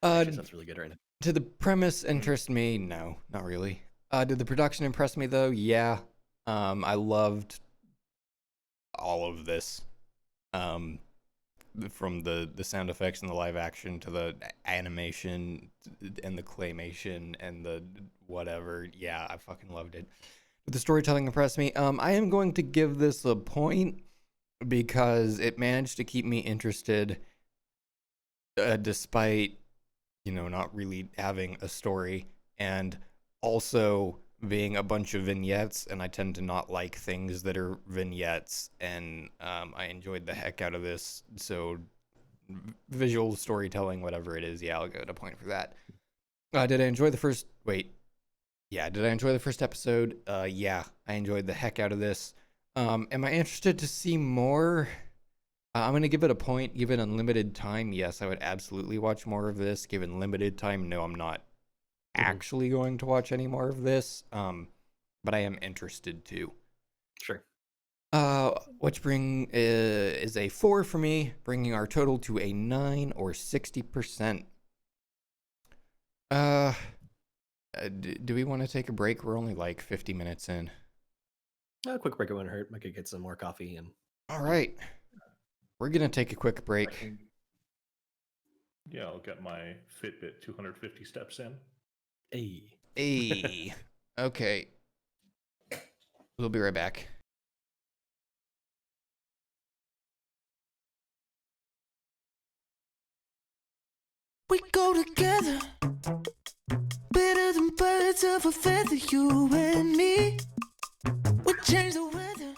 Actually, sounds really good right now. Did the premise interest me? No, not really. Did the production impress me though? Yeah. I loved all of this. From the sound effects and the live action to the animation and the claymation and the whatever. Yeah, I fucking loved it. Did the storytelling impress me? I am going to give this a point because it managed to keep me interested despite, not really having a story, and also being a bunch of vignettes, and I tend to not like things that are vignettes, and I enjoyed the heck out of this. So visual storytelling, whatever it is, yeah, I'll go to point for that. Did I enjoy the first episode? Yeah, I enjoyed the heck out of this. Am I interested to see more? I'm going to give it a point. Given unlimited time, yes, I would absolutely watch more of this. Given limited time, no, I'm not actually going to watch any more of this. But I am interested to. Sure. Which is a 4 for me, bringing our total to a 9 or 60%. Do we want to take a break? We're only like 50 minutes in. A quick break, it wouldn't hurt. I could get some more coffee and. All right. We're going to take a quick break. Yeah, I'll get my Fitbit 250 steps in. Hey. Okay. We'll be right back. We go together, better than birds of a feather, you and me. We change the weather.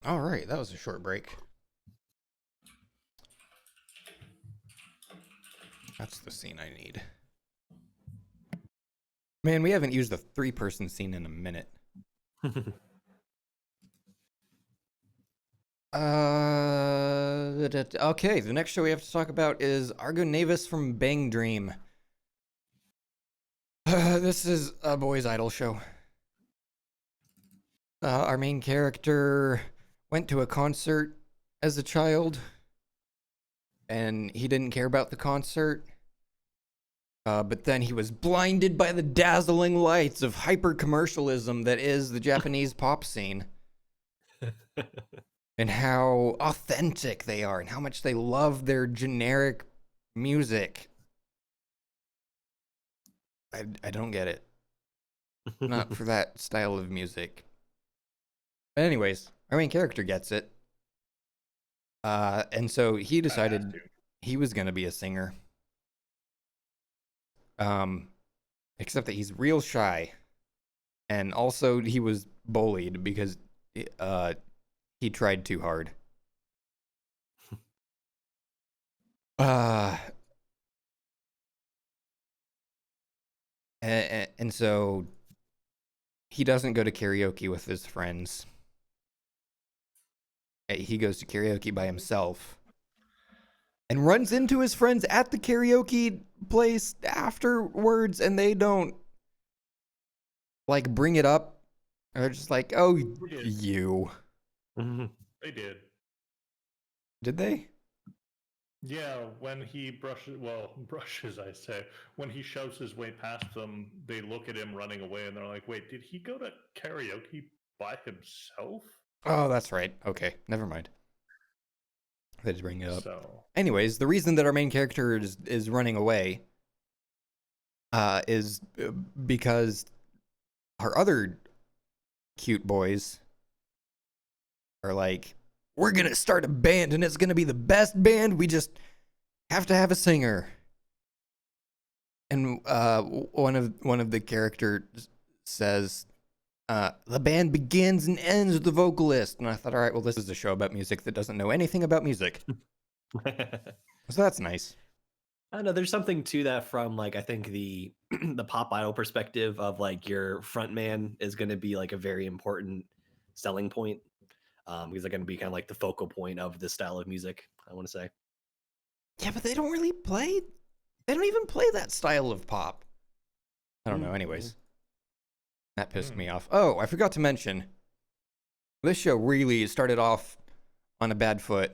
All right, that was a short break. That's the scene I need. Man, we haven't used the 3-person scene in a minute. Okay, the next show we have to talk about is Argo Navis from Bang Dream. This is a boys' idol show. Our main character went to a concert as a child, and he didn't care about the concert. But then he was blinded by the dazzling lights of hyper-commercialism that is the Japanese pop scene. And how authentic they are, and how much they love their generic music. I don't get it. Not for that style of music. But anyways, our main character gets it. And so he decided he was going to be a singer. Except that he's real shy. And also he was bullied because he tried too hard. And so he doesn't go to karaoke with his friends. He goes to karaoke by himself and runs into his friends at the karaoke place afterwards, and they don't like bring it up. They're just like, "Oh, you." They did. Did they? Yeah, when he brushes, I say. When he shoves his way past them, they look at him running away, and they're like, wait, did he go to karaoke by himself? Oh, that's right. Okay, never mind. They just bring it up. So. Anyways, the reason that our main character is running away is because our other cute boys are like, we're gonna start a band and it's gonna be the best band. We just have to have a singer. And one of the characters says, the band begins and ends with the vocalist. And I thought, all right, well, this is a show about music that doesn't know anything about music. So that's nice. I don't know. There's something to that from like I think the the pop idol perspective of like your front man is going to be like a very important selling point because they're going to be kind of like the focal point of this style of music. I want to say. Yeah, but they don't really play. They don't even play that style of pop. I don't know. Anyways, that pissed me off. Oh, I forgot to mention. This show really started off on a bad foot.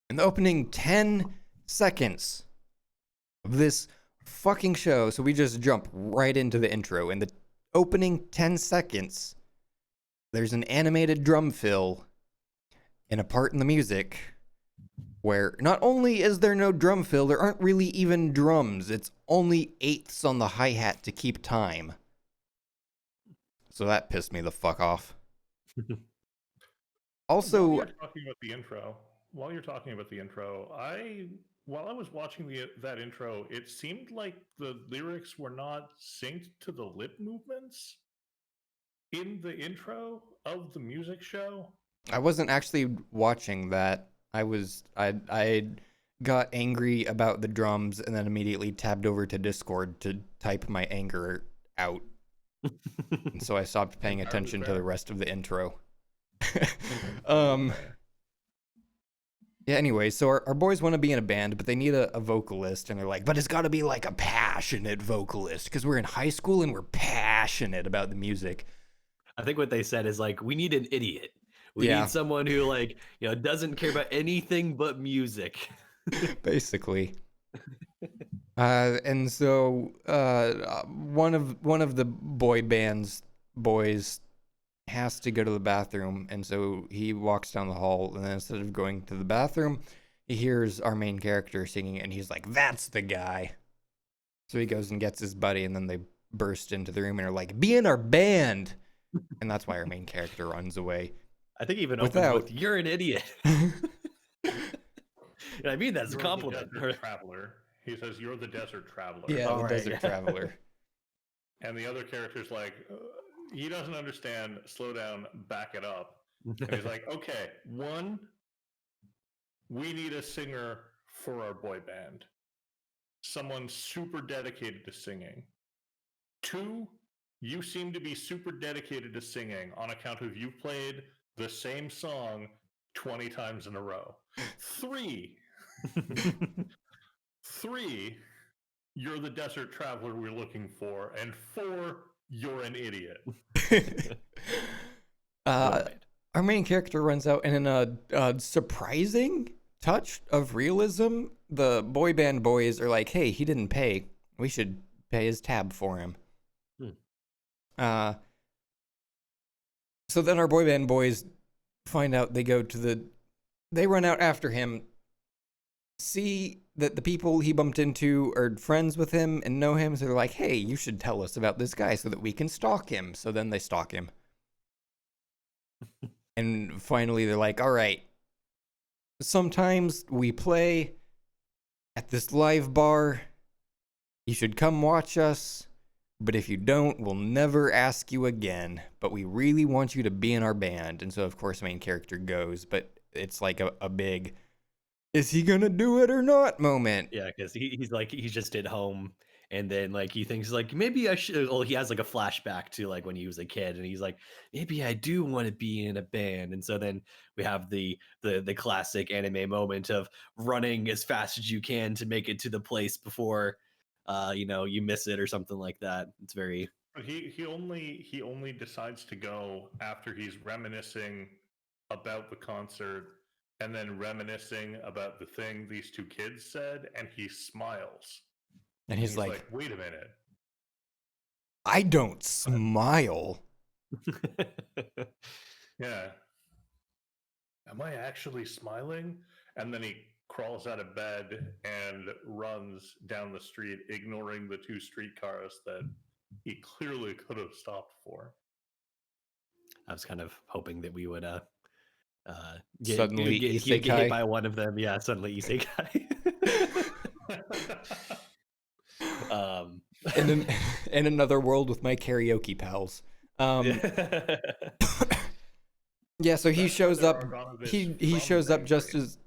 In the opening 10 seconds of this fucking show. So we just jump right into the intro. In the opening 10 seconds, there's an animated drum fill in a part in the music where not only is there no drum fill, there aren't really even drums. It's only eighths on the hi-hat to keep time. So that pissed me the fuck off. Also, while you're talking about the intro, while I was watching that intro, it seemed like the lyrics were not synced to the lip movements in the intro of the music show. I wasn't actually watching that. I got angry about the drums and then immediately tabbed over to Discord to type my anger out. And so I stopped paying attention to the rest of the intro. Yeah, anyway, so our boys want to be in a band, but they need a vocalist, and they're like, but it's got to be like a passionate vocalist, because we're in high school and we're passionate about the music. I think what they said is like, we need an idiot. We need someone who like, doesn't care about anything but music. Basically. And so one of the boy band's boys has to go to the bathroom, and so he walks down the hall, and then instead of going to the bathroom, he hears our main character singing, and he's like, that's the guy. So he goes and gets his buddy, and then they burst into the room and are like, be in our band. And that's why our main character runs away. I think even opens with, you're an idiot. And I mean, that's a compliment. Traveler. He says, you're the desert traveler. Yeah, the desert traveler. And the other character's like, he doesn't understand. Slow down, back it up. And he's like, okay, 1, we need a singer for our boy band. Someone super dedicated to singing. 2, you seem to be super dedicated to singing on account of you've played the same song 20 times in a row. 3, you're the desert traveler we're looking for. And 4, you're an idiot. Our main character runs out, and in a surprising touch of realism, the boy band boys are like, hey, he didn't pay. We should pay his tab for him. So then our boy band boys find out, they run out after him, see that the people he bumped into are friends with him and know him, so they're like, hey, you should tell us about this guy so that we can stalk him. So then they stalk him. And finally they're like, all right, sometimes we play at this live bar. You should come watch us. But if you don't, we'll never ask you again. But we really want you to be in our band. And so, of course, main character goes. But it's like a big, is he going to do it or not moment. Yeah, because he's like, he's just at home. And then like he thinks like, maybe I should. Well, he has like a flashback to like when he was a kid. And he's like, maybe I do want to be in a band. And so then we have the classic anime moment of running as fast as you can to make it to the place before you miss it or something like that. It's very. But he only decides to go after he's reminiscing about the concert and then reminiscing about the thing these 2 kids said, and he smiles. And he's like, wait a minute. I don't smile. Yeah. Am I actually smiling? And then he crawls out of bed and runs down the street, ignoring the 2 streetcars that he clearly could have stopped for. I was kind of hoping that we would suddenly get hit by one of them. Yeah, suddenly isekai. In another world with my karaoke pals. Yeah, so he shows up. He shows up just as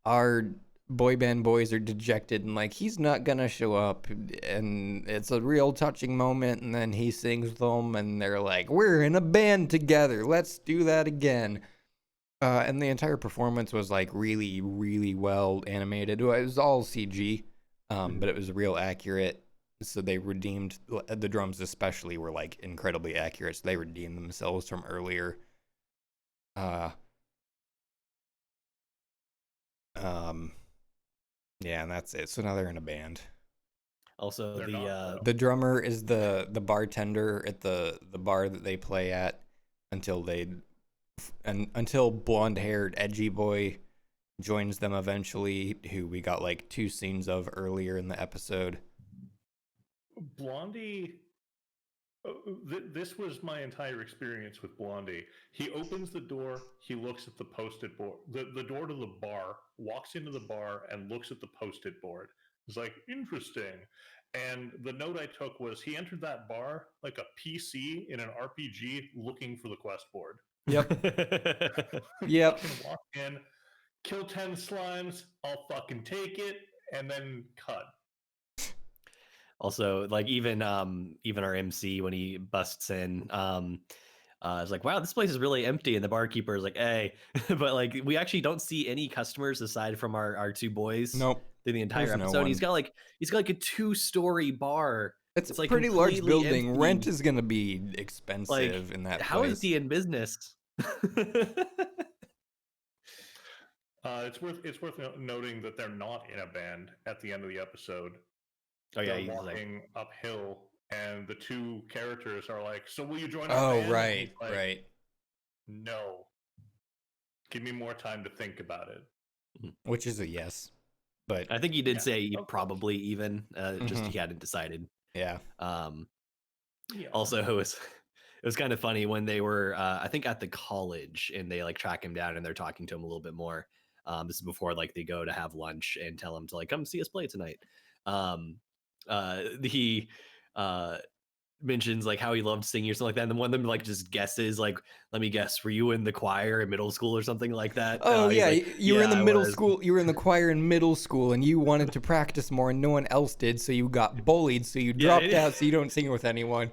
our boy band boys are dejected and like, he's not gonna show up, and it's a real touching moment. And then he sings with them, and they're like, we're in a band together, let's do that again. And the entire performance was like really, really well animated. It was all CG, but it was real accurate. So they redeemed, the drums especially were like incredibly accurate. So they redeemed themselves from earlier Yeah, and that's it. So now they're in a band. Also, They're not, though. The drummer is the bartender at the bar that they play at until until blonde-haired edgy boy joins them eventually, who we got like 2 scenes of earlier in the episode. Blondie. This was my entire experience with Blondie. He opens the door, he looks at the post-it board, the door to the bar, walks into the bar, and looks at the post-it board. It's like, interesting. And the note I took was he entered that bar like a PC in an RPG looking for the quest board. Yep. Yep. Fucking walk in, kill 10 slimes, I'll fucking take it, and then cut. Also, like even our MC when he busts in, it's like, wow, this place is really empty, and the barkeeper is like, hey, but like we actually don't see any customers aside from our 2 boys. Nope. Through the entire There's no episode. one. He's got like a 2-story bar. It's a like pretty large completely building. empty. Rent is going to be Like, expensive in that how place. is he in business? It's worth noting that they're not in a band at the end of the episode. Oh yeah, They're he's walking uphill, and the 2 characters are like, "So will you join our Oh, band?" And right, he's like, right. No, give me more time to think about it. Which is a yes. But I think he did Yeah, say of course. probably even, just Mhm. he hadn't decided. yeah. Yeah. Also, it was kind of funny when they were, I think, at the college, and they like track him down and they're talking to him a little bit more. This is before like they go to have lunch and tell him to like come see us play tonight. He mentions like how he loved singing or something like that, and then one of them like just guesses like, let me guess, were you in the choir in middle school or something like that? Oh He's yeah, like, you were in the "Yeah, I middle was." school. You were in the choir in middle school, and you wanted to practice more, and no one else did. So you got bullied. So you Yeah, dropped out. So you don't sing with anyone.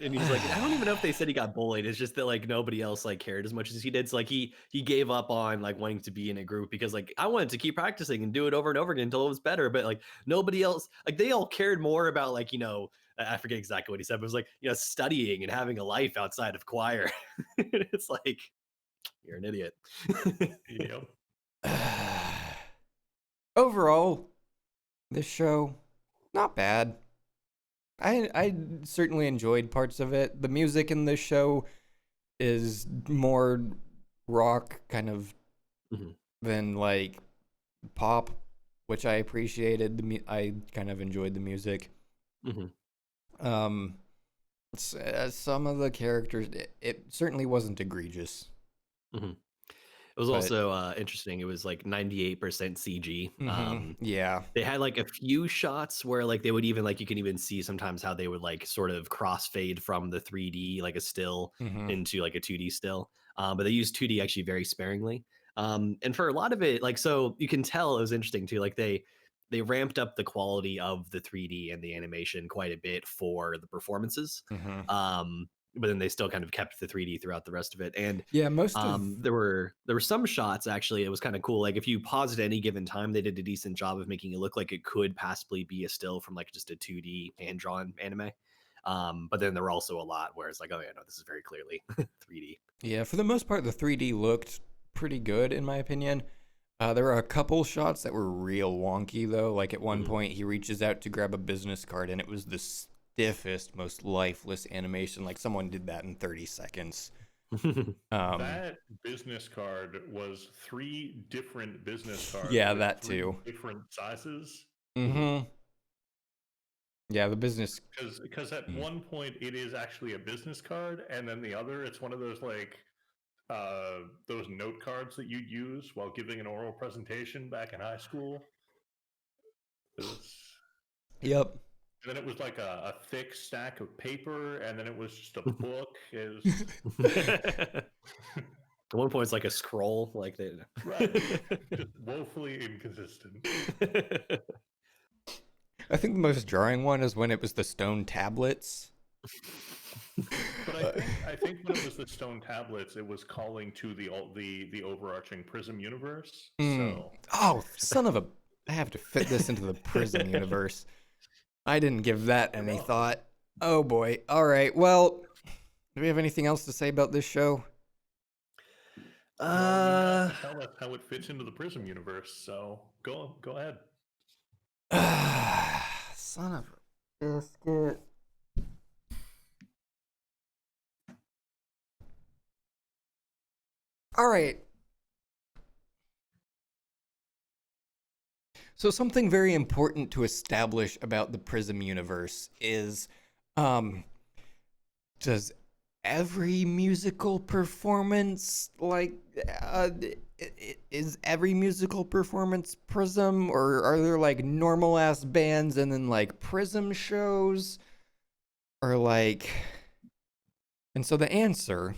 And he's like, I don't even know if they said he got bullied. It's just that like nobody else like cared as much as he did. So like he gave up on like wanting to be in a group because like I wanted to keep practicing and do it over and over again until it was better. But like nobody else, like they all cared more about like, I forget exactly what he said, but it was like, studying and having a life outside of choir. It's like, you're an idiot. Yep. Overall, this show, not bad. I certainly enjoyed parts of it. The music in this show is more rock kind of Mhm. than like pop, which I appreciated. I kind of enjoyed the music. Mhm. Some of the characters, it certainly wasn't egregious. It was But- also interesting. It was like 98% CG. Yeah. They had like a few shots where like they would even like you can even see sometimes how they would like sort of crossfade from the 3D like a still Mhm. into like a 2D still. But they used 2D actually very sparingly. And for a lot of it, like so you can tell it was interesting too. Like they ramped up the quality of the 3D and the animation quite a bit for the performances. Mhm. But then they still kind of kept the 3D throughout the rest of it. And Yeah, most of there were some shots actually. It was kind of cool. Like if you pause at any given time, they did a decent job of making it look like it could possibly be a still from like just a 2D hand drawn anime. But then there were also a lot where it's like, oh yeah, no, this is very clearly 3D. Yeah, for the most part, the 3D looked pretty good in my opinion. There were a couple shots that were real wonky though. Like at one point, he reaches out to grab a business card, and it was the stiffest, most lifeless animation. Like someone did that in 30 seconds. That business card was 3 different business cards. Yeah, with that 3 too. different sizes. Yeah, the business. Because at one point it is actually a business card, and then the other it's one of those like those note cards that you use while giving an oral presentation back in high school. Yep. And then it was like a thick stack of paper, and then it was just a book. It was At one point, it's like a scroll, like they. right, just woefully inconsistent. I think the most jarring one is when it was the stone tablets. But I think when it was the stone tablets, it was calling to the overarching Prism universe. So Oh, son of a! I have to fit this into the Prism universe. I didn't give that any thought. Oh boy. All right. Well, do we have anything else to say about this show? Well, you have to tell us how it fits into the Prism universe. So go ahead. Son of a biscuit. All right. So something very important to establish about the Prism universe is, does every musical performance is every musical performance Prism, or are there like normal ass bands and then like Prism shows, or like? And so the answer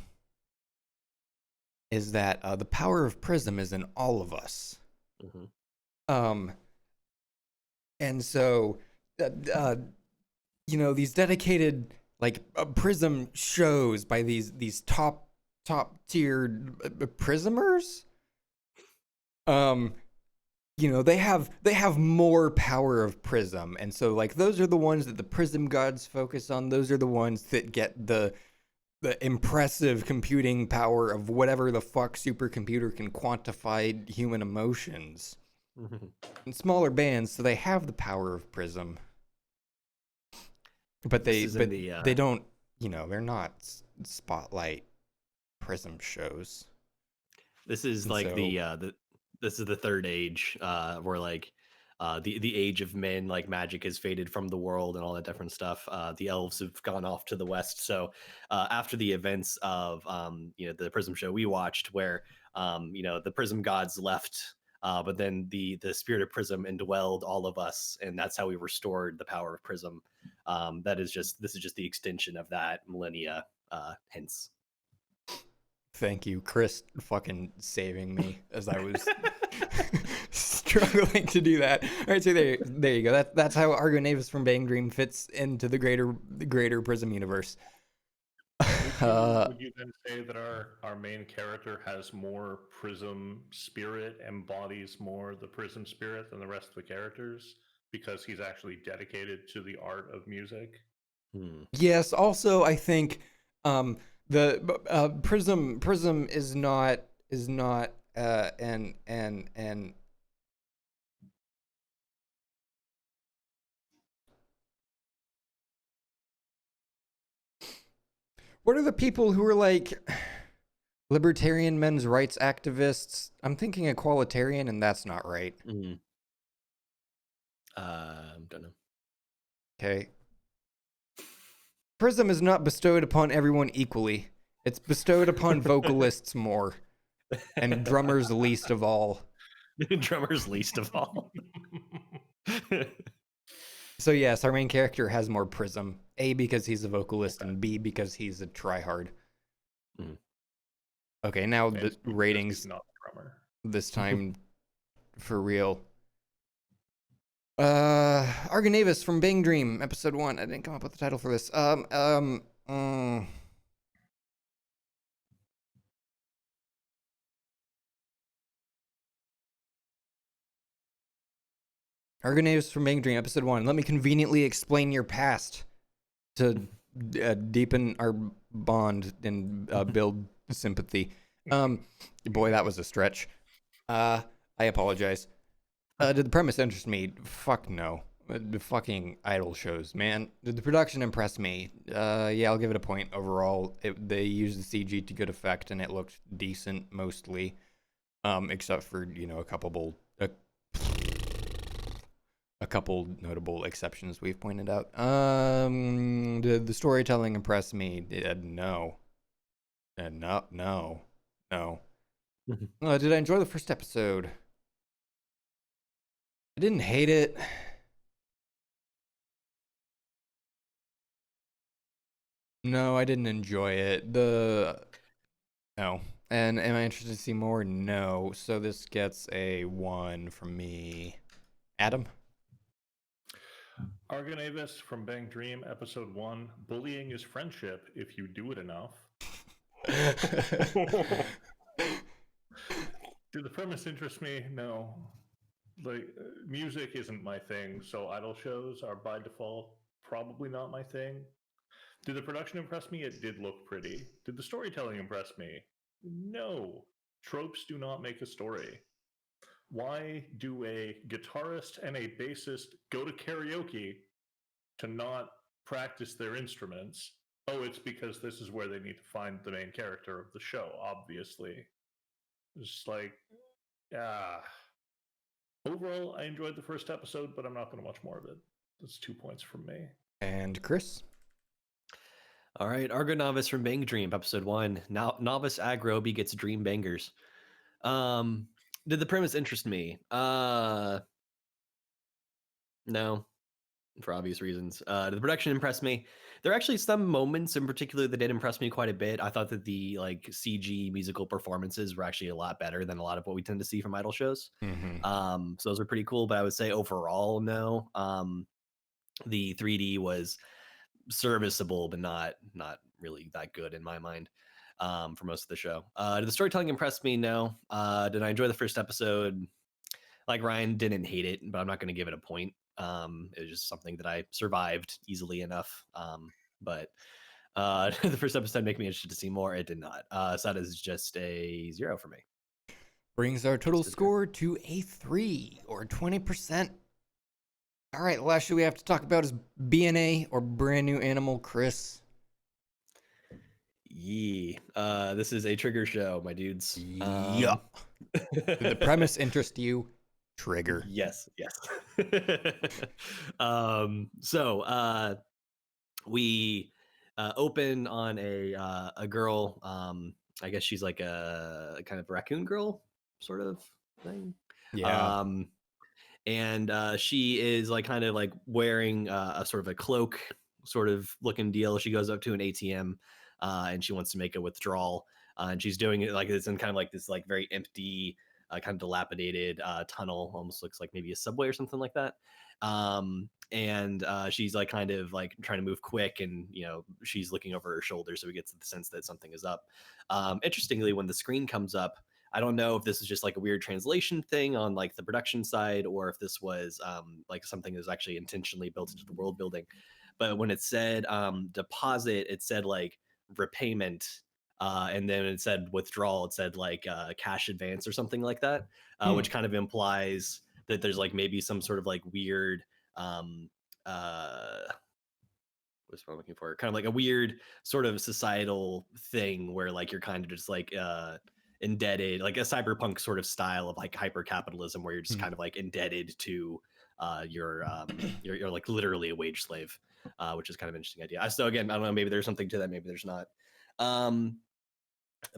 is that the power of Prism is in all of us. Mm-hmm. And so, these dedicated like Prism shows by these top tiered Prismers, they have more power of Prism, and so like those are the ones that the Prism gods focus on. Those are the ones that get the impressive computing power of whatever the fuck supercomputer can quantify human emotions. Mm-hmm. And smaller bands, so they have the power of Prism, but they don't, they're not spotlight Prism shows. This is And like so, this is the third age, where like the age of men, like magic has faded from the world and all that different stuff. The elves have gone off to the west. So after the events of the Prism show we watched, where the Prism gods left, but then the spirit of Prism indwelled all of us, and that's how we restored the power of Prism. This is just the extension of that millennia. Hence. thank you, Chris, fucking saving me as I was struggling to do that. All right, so there you go. That's how Argo Navis from Bang Dream fits into the greater Prism universe. Would you then say that our main character has more Prism spirit, embodies more the Prism spirit than the rest of the characters because he's actually dedicated to the art of music? Yes. Also, I think the Prism is not an what are the people who are like libertarian men's rights activists? I'm thinking equalitarian, and that's not right. Mm-hmm. Don't know. Okay. Prism is not bestowed upon everyone equally. It's bestowed upon vocalists more, and drummers least of all. Drummers least of all. So yes, our main character has more Prism. A, because he's a vocalist, and B, because he's a tryhard. Mm. Okay, now the He's ratings not a drummer. this time for real. Argonavis from Bang Dream, episode 1. I didn't come up with the title for this. Argonavis from Bang Dream, episode 1. Let me conveniently explain your past to deepen our bond and build sympathy. Boy, that was a stretch. I apologize. Did the premise interest me? Fuck no. The fucking idol shows, man. Did the production impress me? Yeah, I'll give it a point overall. They used the CG to good effect, and it looked decent mostly, except for a couple notable exceptions we've pointed out. Did the storytelling impress me? No. No. Did I enjoy the first episode? I didn't hate it. No, I didn't enjoy it. No. And am I interested to see more? No. So this gets a 1 from me. Adam? Argonavis from Bang Dream, episode 1. Bullying is friendship if you do it enough. Did the premise interest me? No. Music isn't my thing, so idol shows are by default probably not my thing. Did the production impress me? It did look pretty. Did the storytelling impress me? No. Tropes do not make a story. Why do a guitarist and a bassist go to karaoke to not practice their instruments? Oh, it's because this is where they need to find the main character of the show, obviously. It's like, ah. Overall, I enjoyed the first episode, but I'm not going to watch more of it. That's 2 points from me. And Chris? All right, Argo Novice from Bang Dream, episode 1. Now, novice aggro begets dream bangers. Did the premise interest me? No, for obvious reasons. Did the production impress me? There are actually some moments in particular that did impress me quite a bit. I thought that the like CG musical performances were actually a lot better than a lot of what we tend to see from idol shows. Mm-hmm. So those are pretty cool. But I would say overall, no. The 3D was serviceable, but not really that good in my mind. For most of the show. Did the storytelling impress me? No. Did I enjoy the first episode? Like Ryan, didn't hate it, but I'm not going to give it a point. It was just something that I survived easily enough. But the first episode made me interested to see more. It did not. So that is just a 0 for me. Brings our total score to a 3 or 20%. All right, the last show we have to talk about is BNA or Brand New Animal. Chris? This is a trigger show, my dudes. Yeah. Did the premise interest you? Trigger. Yes. We open on a girl. I guess she's like a kind of raccoon girl sort of thing. Yeah. And she is like kind of like wearing a sort of a cloak sort of looking deal. She goes up to an ATM and she wants to make a withdrawal. And she's doing it like it's in kind of like this like very empty, kind of dilapidated tunnel. Almost looks like maybe a subway or something like that. And she's like kind of like trying to move quick, and she's looking over her shoulder, so we get the sense that something is up. Interestingly, when the screen comes up, I don't know if this is just like a weird translation thing on like the production side, or if this was like something that was actually intentionally built into the world building. But when it said deposit, it said like repayment, and then it said withdrawal, it said like cash advance or something like that, which kind of implies that there's like maybe some sort of like weird what's what I'm looking for? Kind of like a weird sort of societal thing where like you're kind of just like indebted, like a cyberpunk sort of style of like hyper capitalism where you're just kind of like indebted to you're like literally a wage slave, which is kind of an interesting idea. So again, I don't know, maybe there's something to that, maybe there's not.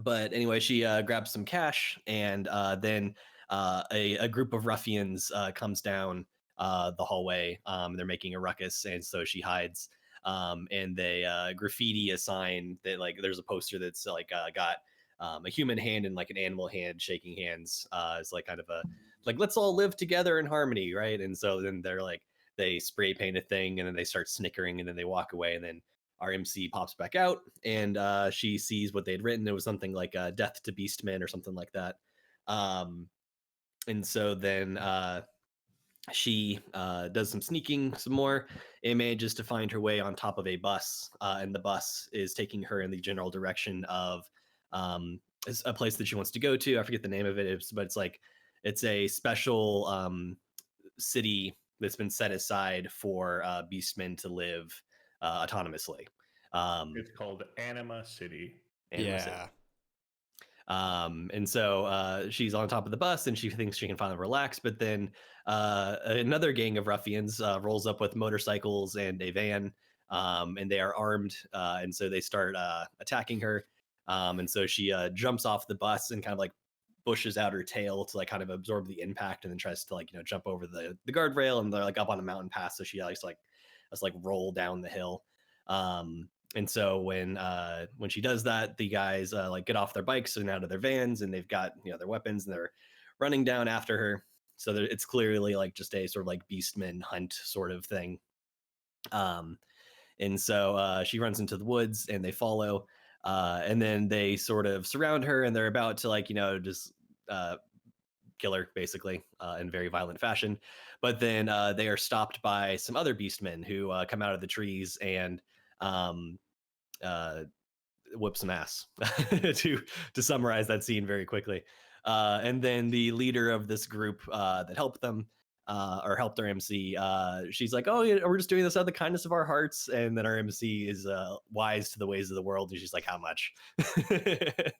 But anyway, she grabs some cash, and then a group of ruffians comes down the hallway. They're making a ruckus, and so she hides. And they graffiti a sign that like there's a poster that's like got a human hand and like an animal hand shaking hands. It's like kind of a like let's all live together in harmony, right? And so then they're like they spray paint a thing, and then they start snickering, and then they walk away, and then our MC pops back out, and she sees what they'd written. It was something like "Death to Beastmen" or something like that. And so then she does some sneaking some more and manages to find her way on top of a bus, and the bus is taking her in the general direction of a place that she wants to go to. I forget the name of it, but it's a special city that's been set aside for beastmen to live autonomously. It's called Anima City. Yeah. And so she's on top of the bus, and she thinks she can finally relax. But then another gang of ruffians rolls up with motorcycles and a van, and they are armed. And so they start attacking her. And so she jumps off the bus and kind of like bushes out her tail to like kind of absorb the impact, and then tries to like jump over the guardrail, and they're like up on a mountain pass. So she likes like roll down the hill. And so when she does that, the guys like get off their bikes and out of their vans, and they've got their weapons, and they're running down after her. So it's clearly like just a sort of like beastman hunt sort of thing. And so she runs into the woods, and they follow, and then they sort of surround her, and they're about to like just kill her basically in very violent fashion. But then they are stopped by some other beastmen who come out of the trees and whoop some ass to summarize that scene very quickly. And then the leader of this group that helped them or helped our MC, she's like, oh, yeah, we're just doing this out of the kindness of our hearts. And then our MC is wise to the ways of the world. And she's like, how much? And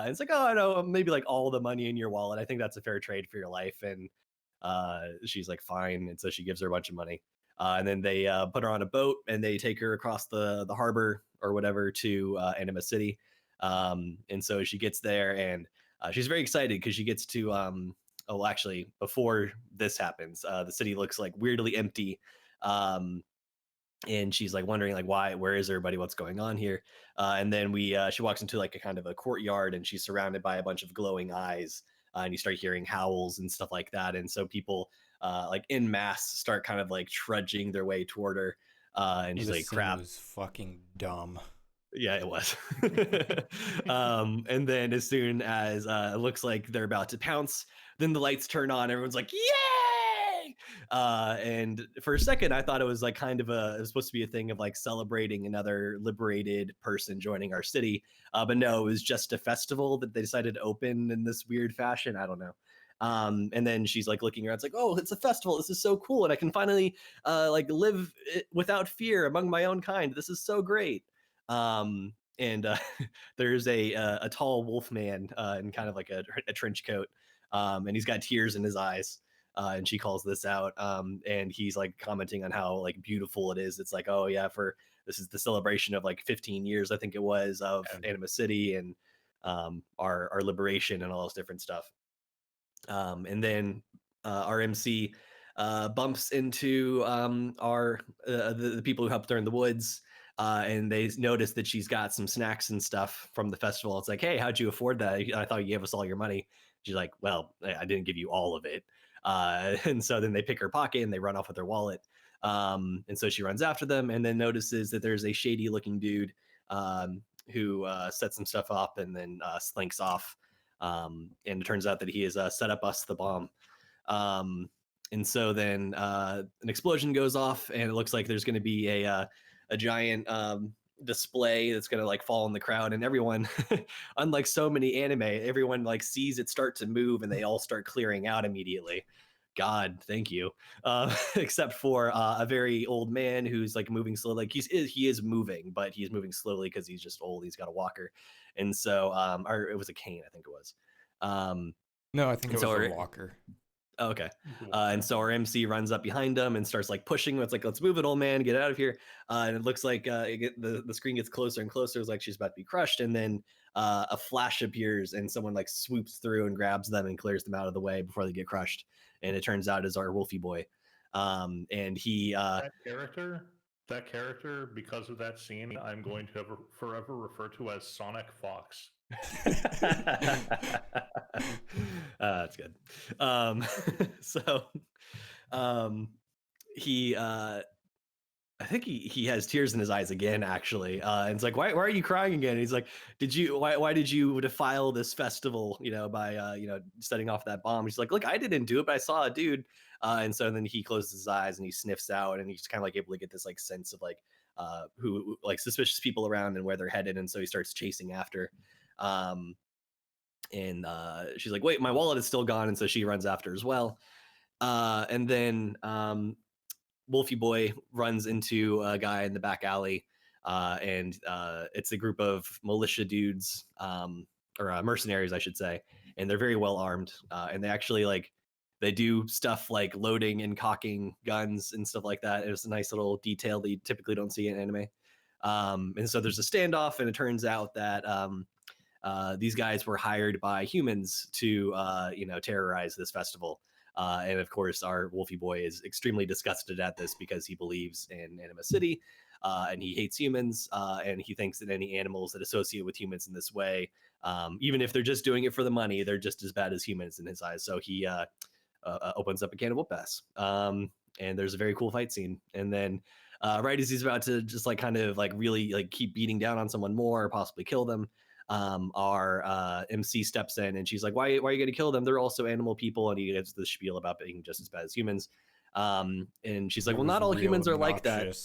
it's like, oh, I know, maybe like all the money in your wallet. I think that's a fair trade for your life. And she's like, fine. And so she gives her a bunch of money. And then they put her on a boat and they take her across the harbor or whatever to Anima City. And so she gets there and she's very excited because she gets to oh, actually, before this happens, the city looks like weirdly empty. And she's like wondering like, where is everybody? What's going on here? And then she walks into like a kind of a courtyard and she's surrounded by a bunch of glowing eyes. And you start hearing howls and stuff like that. And so people like in mass start kind of like trudging their way toward her. And she's like, crap. It was fucking dumb. Yeah, it was. And then as soon as it looks like they're about to pounce, then the lights turn on. Everyone's like, yay! And for a second, I thought it was like kind of it was supposed to be a thing of like celebrating another liberated person joining our city. But no, it was just a festival that they decided to open in this weird fashion. I don't know. And then she's like looking around. It's like, oh, it's a festival. This is so cool. And I can finally like live without fear among my own kind. This is so great. And there's a tall wolf man in kind of like a trench coat, and he's got tears in his eyes, and she calls this out, and he's like commenting on how like beautiful it is. It's like, oh yeah, this is the celebration of like 15 years, I think it was, of Anima City and our liberation and all this different stuff. And then our MC bumps into the people who helped her in the woods. And they notice that she's got some snacks and stuff from the festival. It's like, hey, how'd you afford that? I thought you gave us all your money. She's like, well, I didn't give you all of it. And so then they pick her pocket and they run off with her wallet. And so she runs after them and then notices that there's a shady looking dude who sets some stuff up and then slinks off. And it turns out that he has set up us the bomb. And so then an explosion goes off and it looks like there's going to be a giant display that's gonna like fall in the crowd, and everyone unlike so many anime, everyone like sees it start to move and they all start clearing out immediately. God, thank you. Except for a very old man who's like moving slowly. Like he is moving, but he's moving slowly because he's just old. He's got a walker, and so or it was a cane, I think it was. No, I think it was a walker. Okay. And so our MC runs up behind him and starts like pushing. It's like, let's move it, old man, get out of here. And it looks like the screen gets closer and closer. It's like she's about to be crushed. And then a flash appears and someone like swoops through and grabs them and clears them out of the way before they get crushed. And it turns out is our Wolfie boy. And he that character, because of that scene, I'm going to forever refer to as Sonic Fox. That's good. So he I think he has tears in his eyes again, actually. And it's like, why are you crying again? And he's like, why did you defile this festival, by setting off that bomb? He's like, look, I didn't do it, but I saw a dude. And so then he closes his eyes and he sniffs out and he's kind of like able to get this like sense of like who like suspicious people around and where they're headed. And so he starts chasing after. And she's like, wait, my wallet is still gone. And so she runs after as well. And then Wolfie boy runs into a guy in the back alley. And it's a group of militia dudes, or mercenaries, I should say. And they're very well armed. And they actually they do stuff like loading and cocking guns and stuff like that. It's a nice little detail that you typically don't see in anime. And so there's a standoff, and it turns out that these guys were hired by humans to terrorize this festival. And of course, our Wolfie boy is extremely disgusted at this because he believes in Anima City, and he hates humans, and he thinks that any animals that associate with humans in this way, even if they're just doing it for the money, they're just as bad as humans in his eyes. So he opens up a can of whoop ass, and there's a very cool fight scene. And then right as he's about to just really keep beating down on someone more, or possibly kill them, our MC steps in and she's like, why are you going to kill them? They're also animal people. And he gets the spiel about being just as bad as humans. And she's like, well, not all humans are like that.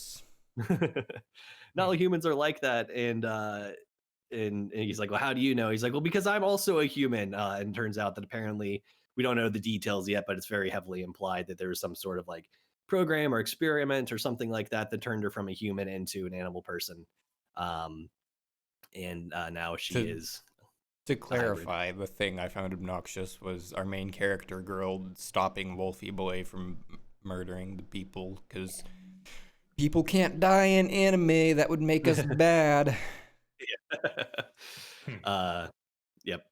Not all humans are like that. And and he's like, well, how do you know? He's like, well, because I'm also a human. And turns out that apparently we don't know the details yet, but it's very heavily implied that there was some sort of like program or experiment or something like that that turned her from a human into an animal person. Um, and now she To is to a hybrid. clarify, the thing I found obnoxious was our main character girl stopping Wolfie Boy from murdering the people, because people can't die in anime. That would make us bad. Yep.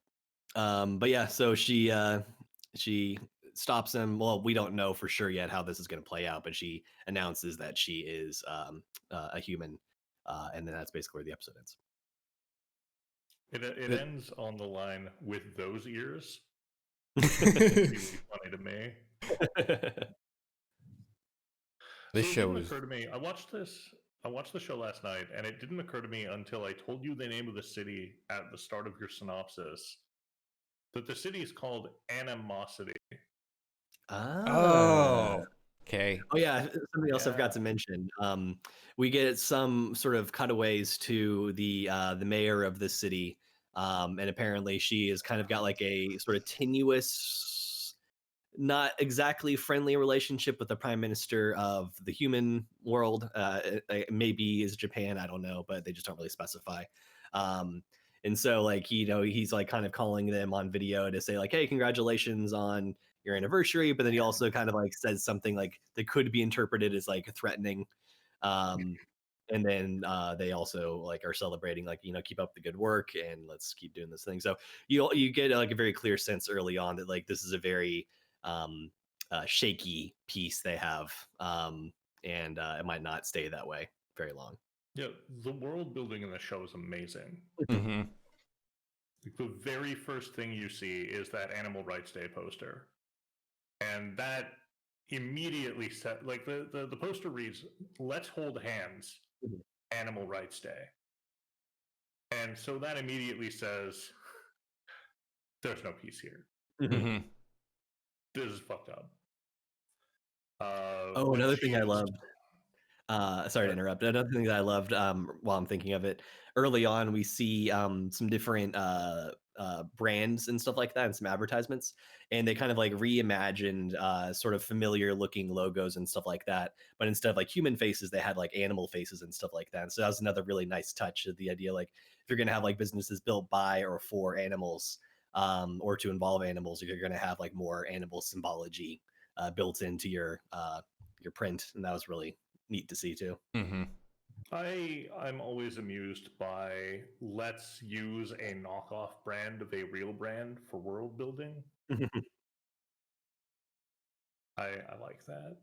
But yeah, so she stops him. Well, we don't know for sure yet how this is going to play out, but she announces that she is a human, and then that's basically where the episode ends. It But- ends on the line with those ears. Really funny to me. This So it show didn't is occur to me. I watched the show last night, and it didn't occur to me until I told you the name of the city at the start of your synopsis that the city is called Animosity. oh okay. Oh yeah, something else I forgot Yeah. to mention. We get some sort of cutaways to the mayor of the city, and apparently she has kind of got like a sort of tenuous, not exactly friendly relationship with the prime minister of the human world. Maybe is Japan, I don't know, but they just don't really specify. Um, and so like he's like kind of calling them on video to say like, hey, congratulations on your anniversary, but then he also kind of like says something like that could be interpreted as like threatening. Um, and then they also like are celebrating like keep up the good work and let's keep doing this thing. So you get like a very clear sense early on that like this is a very um, shaky piece they have, and it might not stay that way very long. Yeah, the world building in the show is amazing. Mm-hmm. Like, the very first thing you see is that Animal Rights Day poster, and that immediately set like the poster reads, "Let's hold hands, Mhm. Animal Rights Day," and so that immediately says, "There's no peace here. Mm-hmm. This is fucked up." Oh, When another thing I she's- loved. Sorry to interrupt. Another thing that I loved while I'm thinking of it, early on we see some different brands and stuff like that, and some advertisements, and they kind of like reimagined sort of familiar looking logos and stuff like that. But instead of like human faces, they had like animal faces and stuff like that. And so that was another really nice touch of the idea, like if you're gonna have like businesses built by or for animals, or to involve animals, you're gonna have like more animal symbology built into your print, and that was really neat to see too. Mm-hmm. I'm always amused by let's use a knockoff brand of a real brand for world building. I like that.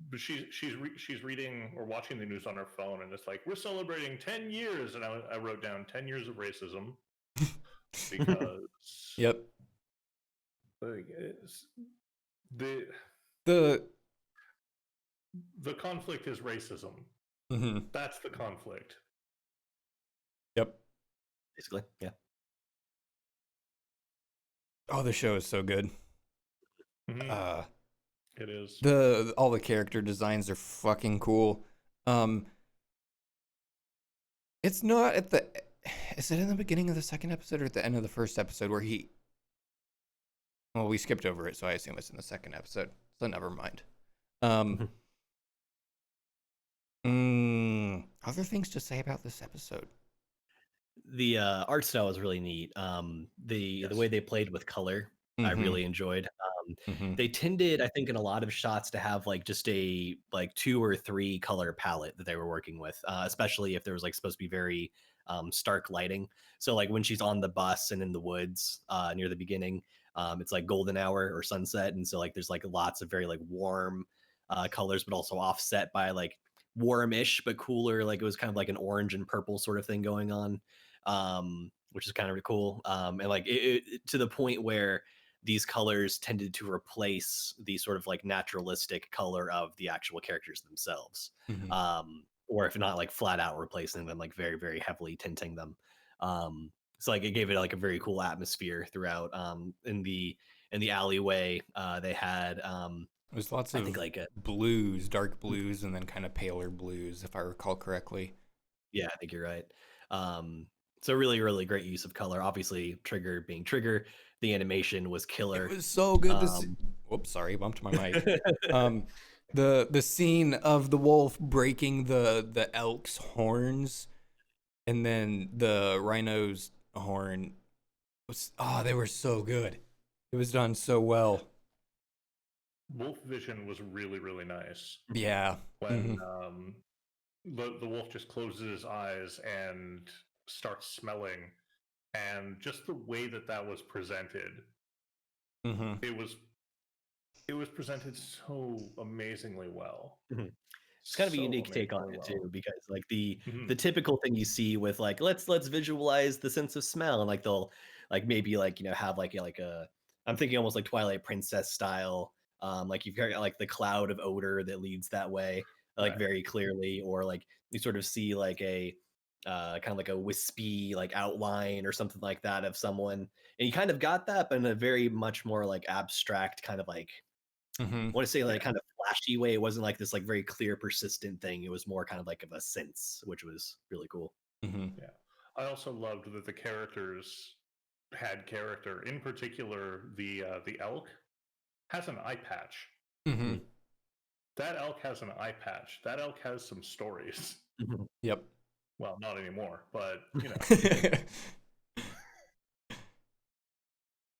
But she's reading or watching the news on her phone, and it's like we're celebrating 10 years, and I wrote down 10 years of racism because Yep. like, The the conflict is racism. mm-hmm. That's the conflict. Yep. Basically, yeah. Oh, the show is so good. Mhm. It is. All the character designs are fucking cool. It's not at the. Is it in the beginning of the second episode or at the end of the first episode where he? Well, we skipped over it, so I assume it's in the second episode. So never mind. Other things to say about this episode? The art style was really neat. The way they played with color, I Mhm. really enjoyed. Mhm. They tended, I think, in a lot of shots to have like just a like 2 or 3 color palette that they were working with, especially if there was like supposed to be very stark lighting. So like when she's on the bus and in the woods near the beginning, it's like golden hour or sunset, and so like there's like lots of very like warm colors, but also offset by like warmish but cooler. Like it was kind of like an orange and purple sort of thing going on, which is kind of cool. And like to the point where these colors tended to replace the sort of like naturalistic color of the actual characters themselves, Mhm. or if not like flat out replacing them, like very very heavily tinting them. So like it gave it like a very cool atmosphere throughout. In the alleyway, they had There's lots I of think like blues, dark blues, and then kind of paler blues, if I recall correctly. Yeah, I think you're right. So really, really great use of color. Obviously, Trigger being Trigger, the animation was killer. It was so good. Um, Whoops, sorry, bumped my mic. Um, the scene of the wolf breaking the elk's horns, and then the rhino's horn was they were so good. It was done so well. Wolf vision was really, really nice. Yeah. When the wolf just closes his eyes and starts smelling, and just the way that was presented, it was presented so amazingly well. It's kind of a So unique take on amazingly it well. too, because like the Mhm. typical thing you see with like let's visualize the sense of smell, and like they'll like maybe like have like a I'm thinking almost like Twilight Princess style, like you've got like the cloud of odor that leads that way, like Right. very clearly, or like you sort of see like a kind of like a wispy like outline or something like that of someone, and you kind of got that, but in a very much more like abstract kind of like Mm-hmm. want to say like Yeah. kind of flashy way. It wasn't like this like very clear, persistent thing. It was more kind of like of a sense, which was really cool. Mm-hmm. Yeah. I also loved that the characters had character. In particular, the elk has an eye patch. Mm-hmm. That elk has an eye patch. That elk has some stories. Yep. Well, not anymore, but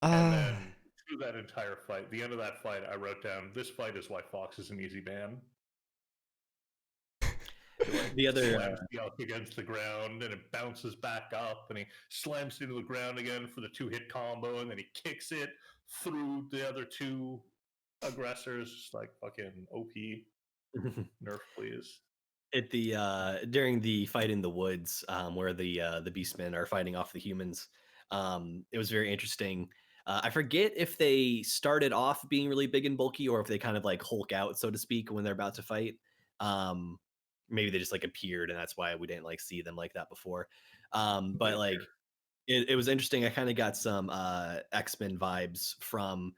And then through that entire fight, the end of that fight, I wrote down, "This fight is why Fox is an easy ban." The other Slams the elk against the ground, and it bounces back up, and he slams into the ground again for the 2-hit combo, and then he kicks it through the other two aggressors, just like fucking OP. Nerf, please. at the during the fight in the woods, where the beastmen are fighting off the humans, it was very interesting. I forget if they started off being really big and bulky, or if they kind of like Hulk out, so to speak, when they're about to fight. Um, Maybe they just like appeared, and that's why we didn't like see them like that before. But like it was interesting. I kind of got some X-Men vibes from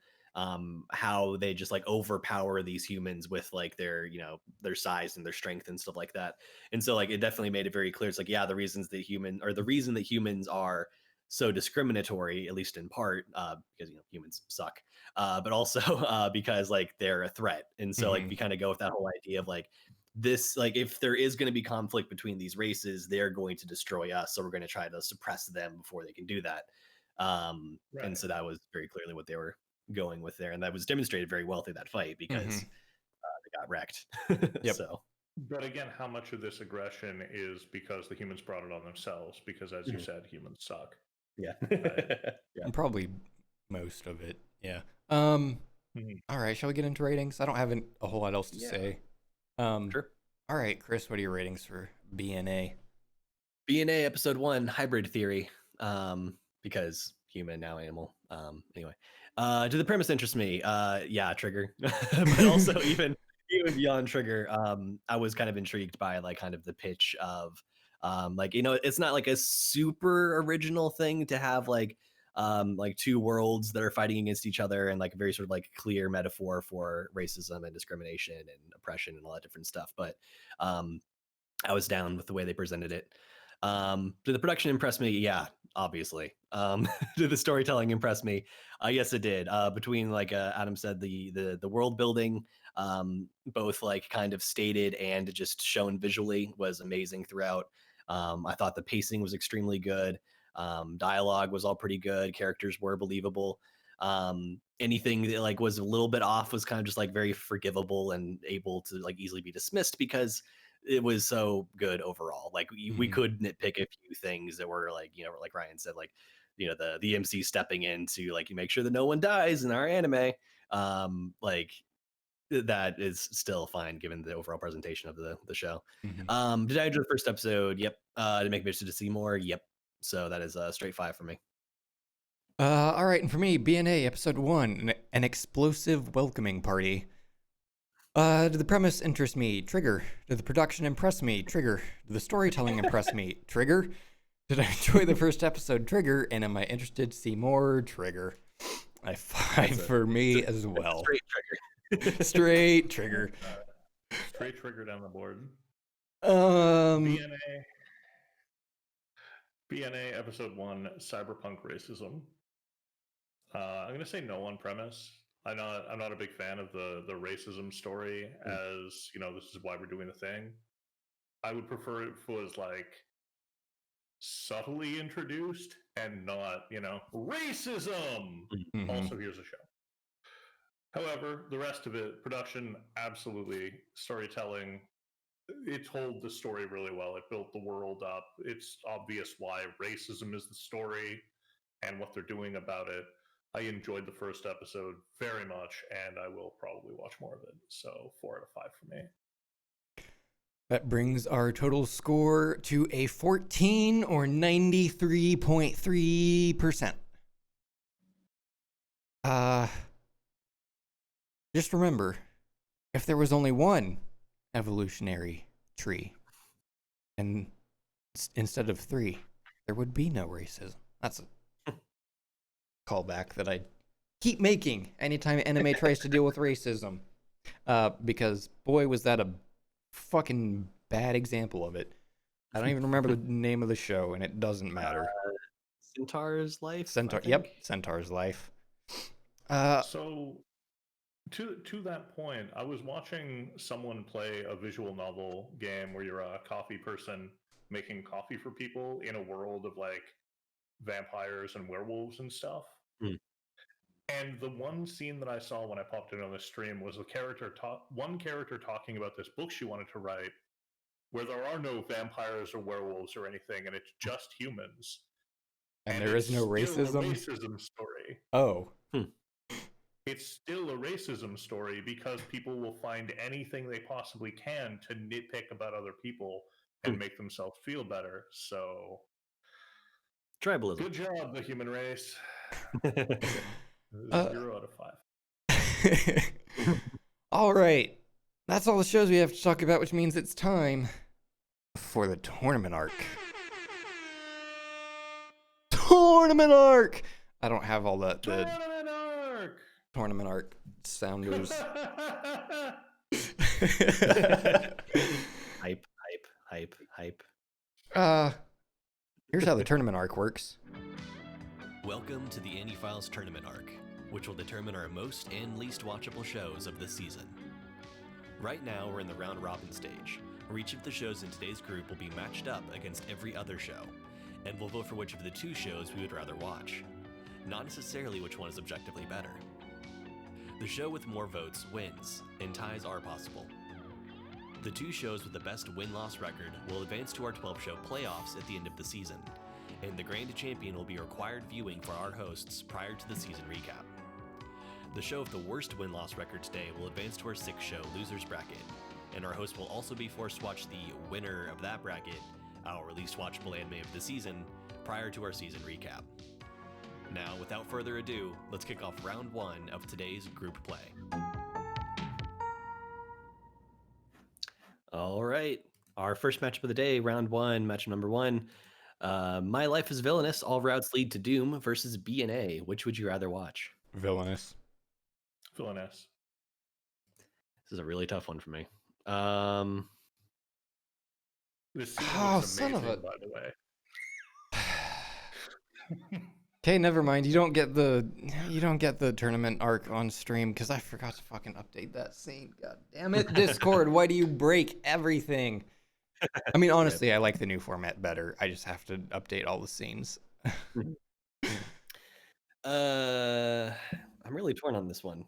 how they just like overpower these humans with like their their size and their strength and stuff like that. And so like it definitely made it very clear. It's like, yeah, the reason that humans are so discriminatory, at least in part, because humans suck, but also because like they're a threat. And so like Mm-hmm. we kind of go with that whole idea of like this, like if there is going to be conflict between these races, they're going to destroy us, so we're going to try to suppress them before they can do that. And Right. so that was very clearly what they were going with there, and that was demonstrated very well through that fight because Mm-hmm. they got wrecked. Yep. So But again, how much of this aggression is because the humans brought it on themselves? Because, as you said, humans suck. yeah. Right? Yeah, And probably most of it. Yeah. Mhm. All right. Shall we get into ratings? I don't have a whole lot else to Yeah. say. Sure. All right, Chris. What are your ratings for BNA? BNA episode 1, hybrid theory, because human now animal. Anyway, do the premise interest me? Yeah, Trigger, but also even beyond Trigger, I was kind of intrigued by like kind of the pitch of like it's not like a super original thing to have like two worlds that are fighting against each other, and like a very sort of like clear metaphor for racism and discrimination and oppression and all that different stuff. But I was down with the way they presented it. Did the production impress me? Yeah, obviously. Did the storytelling impress me? Yes, it did. Between like Adam said, the world building, both like kind of stated and just shown visually, was amazing throughout. I thought the pacing was extremely good. Dialogue was all pretty good. Characters were believable. Anything that like was a little bit off was kind of just like very forgivable and able to like easily be dismissed because it was so good overall. Like we Mhm. could nitpick a few things that were like, like Ryan said, like, the MC stepping in to like make sure that no one dies in our anime. Like that is still fine given the overall presentation of the show. Mhm. Did I enjoy the first episode? Yep. Did it make me interested to see more? Yep. So that is a straight 5 for me. All right, and for me, BNA episode 1, an explosive welcoming party. Did the premise interest me? Trigger. Did the production impress me? Trigger. Did the storytelling impress me? Trigger. Did I enjoy the first episode? Trigger. And am I interested to see more? Trigger. A 5 for me as well. Straight Trigger. Straight Trigger. Straight Trigger down the board. Um. BNA. BNA Episode 1, Cyberpunk Racism. I'm going to say no on premise. I'm not a big fan of the racism story as, this is why we're doing the thing. I would prefer it if it was like subtly introduced and not, racism. Mhm. Also, here's a show. However, the rest of it, production, absolutely, storytelling, it told the story really well. It built the world up. It's obvious why racism is the story and what they're doing about it. I enjoyed the first episode very much, and I will probably watch more of it. So 4 out of 5 for me. That brings our total score to a 14 or 93.3%. Just remember, if there was only one evolutionary tree, and instead of 3, there would be no racism. That's a callback that I keep making anytime anime tries to deal with racism. Because boy, was that a fucking bad example of it. I don't even remember the name of the show, and it doesn't matter. Centaur's Life? Centaur. Yep, Centaur's Life. So, to that point, I was watching someone play a visual novel game where you're a coffee person making coffee for people in a world of like vampires and werewolves and stuff. And the one scene that I saw when I popped in on the stream was one character talking about this book she wanted to write, where there are no vampires or werewolves or anything, and it's just humans. And there is no racism. A racism story. Oh. It's still a racism story because people will find anything they possibly can to nitpick about other people and make themselves feel better. So, tribalism. Good job, the human race. 0 out of 5. All right. That's all the shows we have to talk about, which means it's time for the tournament arc. Tournament arc! I don't have all that. Tournament arc sounders. Hype. Here's how the tournament arc works. Welcome to the AniFiles tournament arc, which will determine our most and least watchable shows of the season. Right now, we're in the round robin stage, where each of the shows in today's group will be matched up against every other show, and we'll vote for which of the 2 shows we would rather watch, not necessarily which one is objectively better. The show with more votes wins, and ties are possible. The 2 shows with the best win-loss record will advance to our 12-show playoffs at the end of the season, and the grand champion will be required viewing for our hosts prior to the season recap. The show with the worst win-loss record today will advance to our 6-show losers bracket, and our host will also be forced to watch the winner of that bracket, our least watchable anime of the season, prior to our season recap. Now, without further ado, let's kick off round 1 of today's group play. All right. Our first matchup of the day, round 1, matchup number 1. My Life is Villainous, All Routes Lead to Doom versus B&A. Which would you rather watch? Villainous. Villainous. This is a really tough one for me. This scene looks son of amazing, a... by the way. Okay, never mind. You don't get the tournament arc on stream because I forgot to fucking update that scene. God damn it, Discord! Why do you break everything? I mean, honestly, I like the new format better. I just have to update all the scenes. I'm really torn on this one.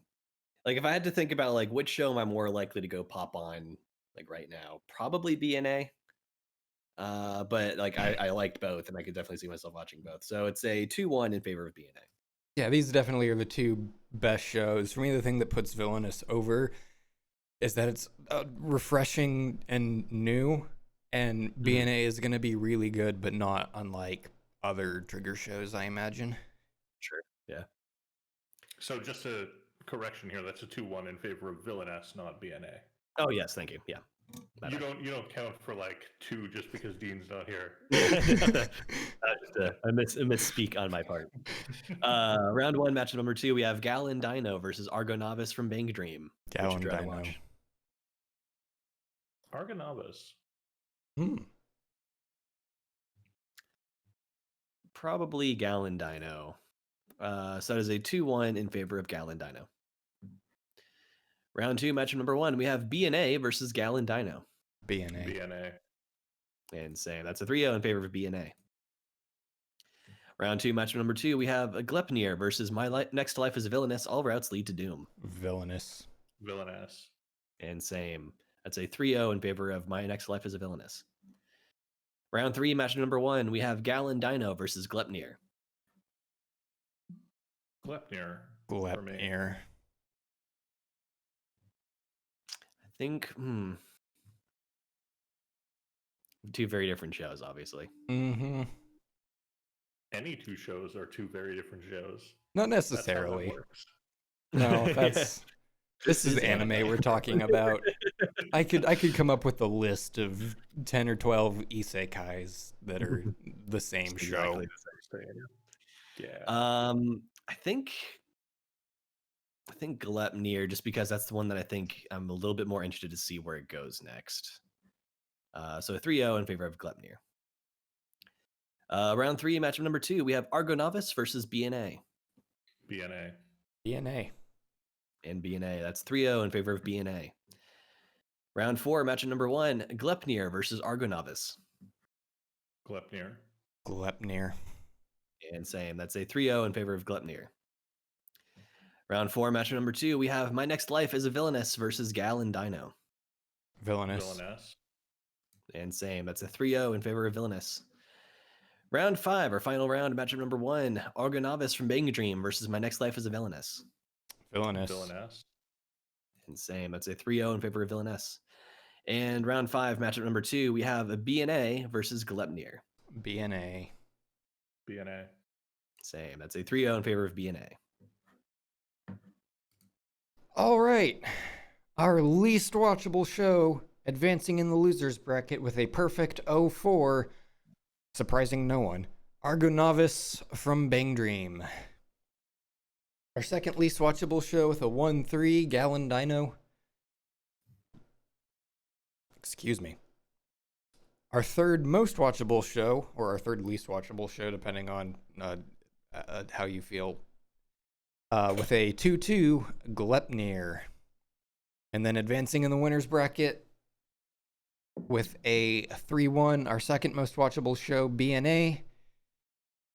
Like, if I had to think about like which show am I more likely to go pop on like right now, probably B&A. But like I liked both, and I could definitely see myself watching both. So it's a 2-1 in favor of B&A. Yeah, these definitely are the 2 best shows. For me, the thing that puts Villainous over is that it's refreshing and new, and B&A is going to be really good, but not unlike other Trigger shows, I imagine. Sure. Yeah. So just a correction here, that's a 2-1 in favor of Villainess, not BNA. Oh yes, thank you. Yeah. You don't count for like 2 just because Dean's not here. I misspeak on my part. Round 1, matchup number 2, we have Gal and Dino versus Argonavis from Bang Dream. Gal and Dino. Argonavis. probably Gallon Dino. So that is a 2-1 in favor of Gallon Dino. Round 2, matchup number 1, we have BNA versus Gallon Dino. BNA. BNA. And same. That's a 3-0 in favor of BNA. Round 2, matchup number 2, we have Glepnir versus Next Life is a Villainous. All routes lead to doom. Villainous. Villainous. And same. That's a 3-0 in favor of My Next Life is a Villainous. Round 3, matchup number 1, we have Gallon Dino versus Glepnir. Glepnir. For me. Glepnir. I think, two very different shows, obviously. Mm-hmm. Any two shows are two very different shows. Not That's how that necessarily. works. No, that's this is anime we're talking about. I could come up with a list of 10 or 12 isekais that are the same show. Exactly the same. Yeah. I think Glepnir, just because that's the one that I think I'm a little bit more interested to see where it goes next. So a 3-0 in favor of Glepnir. Round 3, matchup number 2, we have Argonavis versus BNA. BNA. BNA. And BNA, that's 3-0 in favor of BNA. Round 4, matchup number 1, Glepnir versus Argonavis. Glepnir. Glepnir. And same, that's a 3-0 in favor of Glepnir. Round 4, matchup number 2, we have My Next Life is a Villainous versus Gallon Dino. Villainous. Villainous. And same, that's a 3-0 in favor of Villainous. Round 5, our final round, matchup number 1, Argonavis from Bang Dream versus My Next Life is a Villainous. Villainous. Villainous. And same, that's a 3-0 in favor of Villainous. And round 5, matchup number 2, we have a BNA versus Glepnir. BNA. BNA. Same, that's a 3-0 in favor of BNA. All right. Our least watchable show advancing in the losers bracket with a perfect 0-4, surprising no one. Argonavis from Bang Dream. Our second least watchable show with a 1-3, Gallon Dino. Excuse me. Our third most watchable show, or our third least watchable show, depending on how you feel, with a 2-2, Glepnir. And then advancing in the winner's bracket with a 3-1, our second most watchable show, BNA.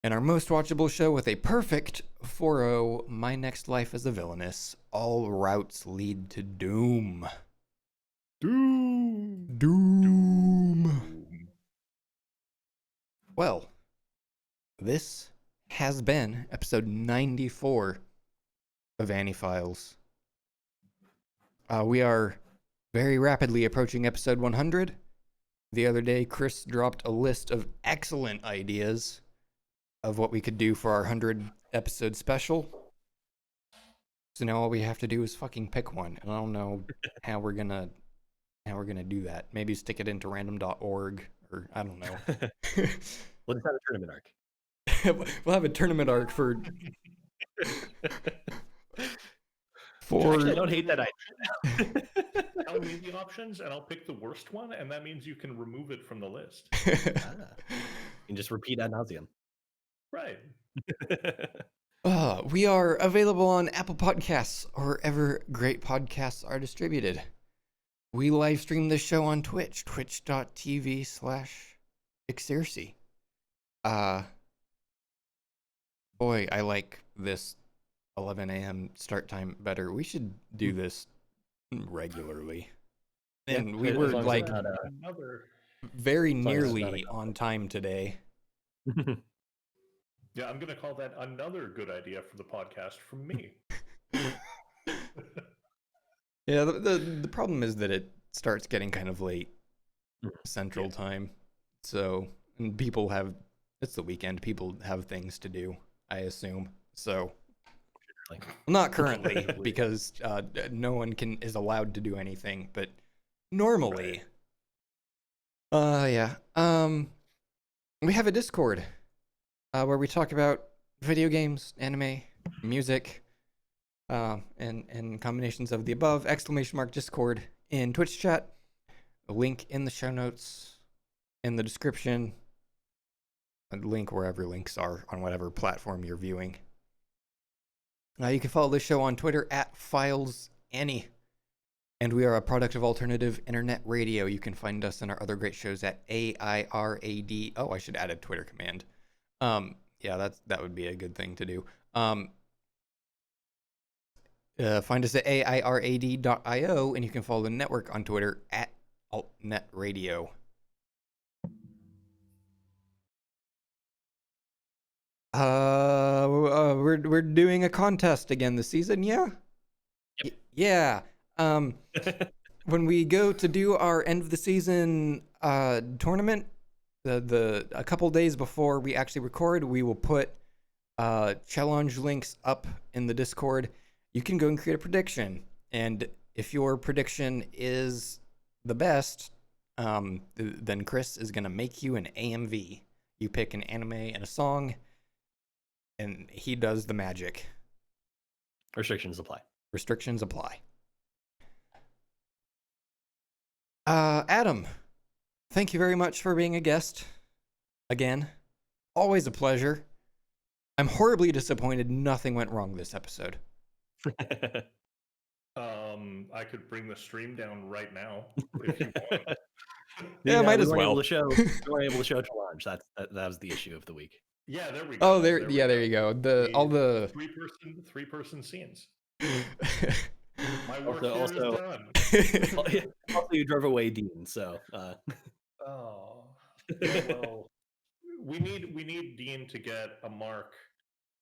And our most watchable show with a perfect 4-0, My Next Life is a Villainous. All routes lead to doom. Doom. Well, this has been episode 94 of AniFiles. We are very rapidly approaching episode 100. The other day, Chris dropped a list of excellent ideas of what we could do for our 100 episode special. So now all we have to do is fucking pick one. And I don't know how we're gonna do that. Maybe stick it into random.org, or I don't know. We'll just have a tournament arc. We'll have a tournament arc for Actually, I don't hate that idea. Tell me the options, and I'll pick the worst one, and that means you can remove it from the list. And just repeat ad nauseum. Right. We are available on Apple Podcasts or wherever great podcasts are distributed. We live stream this show on Twitch, twitch.tv/Exercy. Boy, I like this 11 a.m. start time better. We should do this regularly. And Yeah, we as were long as like it's not, Another. very long as it's not nearly on time today. Yeah, I'm going to call that another good idea for the podcast from me. Yeah, the problem is that it starts getting kind of late Central Time. So, and people have, it's the weekend, people have things to do, I assume. So, not currently, because no one is allowed to do anything, but normally. Yeah. We have a Discord where we talk about video games, anime, music, and combinations of the above. !Discord in Twitch chat. A link in the show notes, in the description. link wherever links are on whatever platform you're viewing. You can follow this show on Twitter at FilesAni. And we are a product of alternative internet radio. You can find us and our other great shows at AIRAD. Oh, I should add a Twitter command. Yeah, that would be a good thing to do. Find us at AIRAD.io, and you can follow the network on Twitter at AltNetRadio. We're doing a contest again this season, yeah? Yep. Yeah. When we go to do our end of the season tournament, a couple days before we actually record, we will put challenge links up in the Discord. You can go and create a prediction, and if your prediction is the best, then Chris is gonna make you an AMV. You pick an anime and a song, and he does the magic. Restrictions apply. Restrictions apply. Adam, thank you very much for being a guest again. Always a pleasure. I'm horribly disappointed nothing went wrong this episode. I could bring the stream down right now if you want. Yeah, might as well. We weren't able to show to launch. That was the issue of the week. Yeah, there we go. Oh, there you go. All the three-person scenes. My work Also, here is done. Also, you drove away Dean, so. Oh, well, we need Dean to get a mark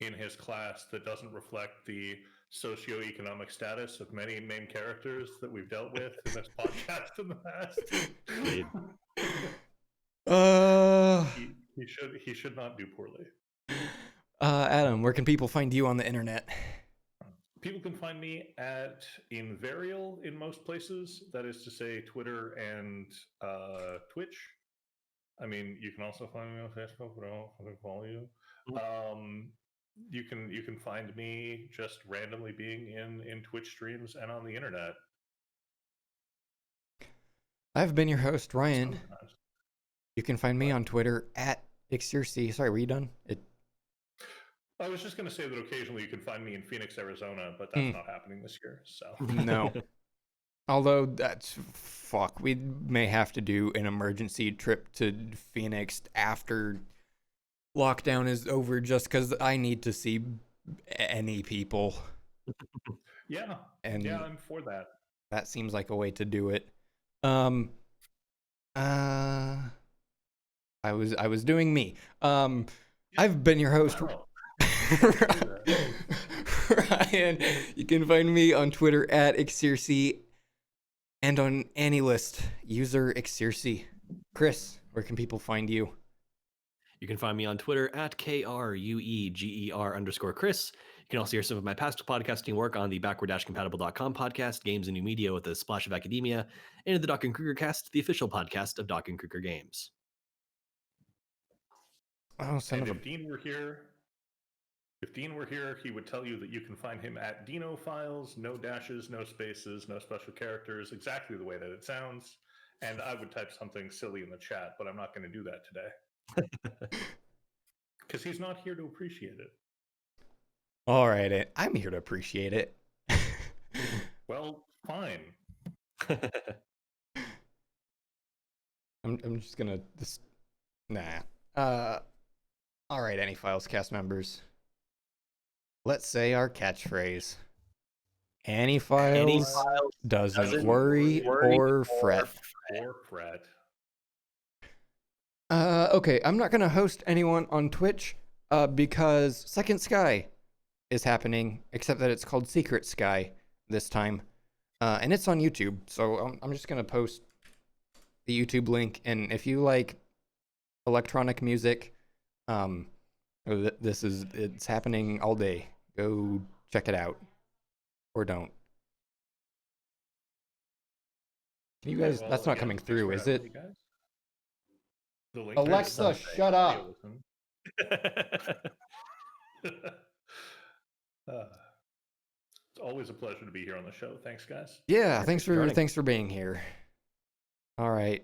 in his class that doesn't reflect the socioeconomic status of many main characters that we've dealt with in this podcast in the past. He should not do poorly. Adam, where can people find you on the internet? People can find me at Invarial in most places. That is to say, Twitter and Twitch. I mean, you can also find me on Facebook, but I don't follow you. You can find me just randomly being in Twitch streams and on the internet. I've been your host, Ryan. Sometimes. You can find me on Twitter at Ixurc. Sorry, were you done? I was just going to say that occasionally you can find me in Phoenix, Arizona, but that's not happening this year. So no. Although we may have to do an emergency trip to Phoenix after lockdown is over, just because I need to see any people. Yeah, I'm for that. That seems like a way to do it. I was doing me. I've been your host. Ryan, you can find me on Twitter at Ixurc and on AniList, user Ixurc. Chris, where can people find you? You can find me on Twitter at KRUEGER_Chris. You can also hear some of my past podcasting work on the backward-compatible.com podcast, Games and New Media with a Splash of Academia, and the Doc and Kruger cast, the official podcast of Doc and Kruger Games. Oh, if Dean were here, he would tell you that you can find him at AniFiles, no dashes, no spaces, no special characters, exactly the way that it sounds. And I would type something silly in the chat, but I'm not going to do that today. Because he's not here to appreciate it. All right, I'm here to appreciate it. Well, fine. I'm just gonna all right, AniFiles cast members. Let's say our catchphrase. AniFiles doesn't worry or fret. Okay, I'm not gonna host anyone on Twitch because Second Sky is happening, except that it's called Secret Sky this time, and it's on YouTube. So I'm just gonna post the YouTube link, and if you like electronic music, it's happening all day. Go check it out, or don't. Can you guys? That's not coming through, is it? Alexa, shut up. It's always a pleasure to be here on the show. Thanks, guys. Yeah, thanks for being here. All right.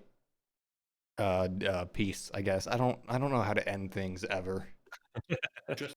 peace, I guess. I don't know how to end things ever. Just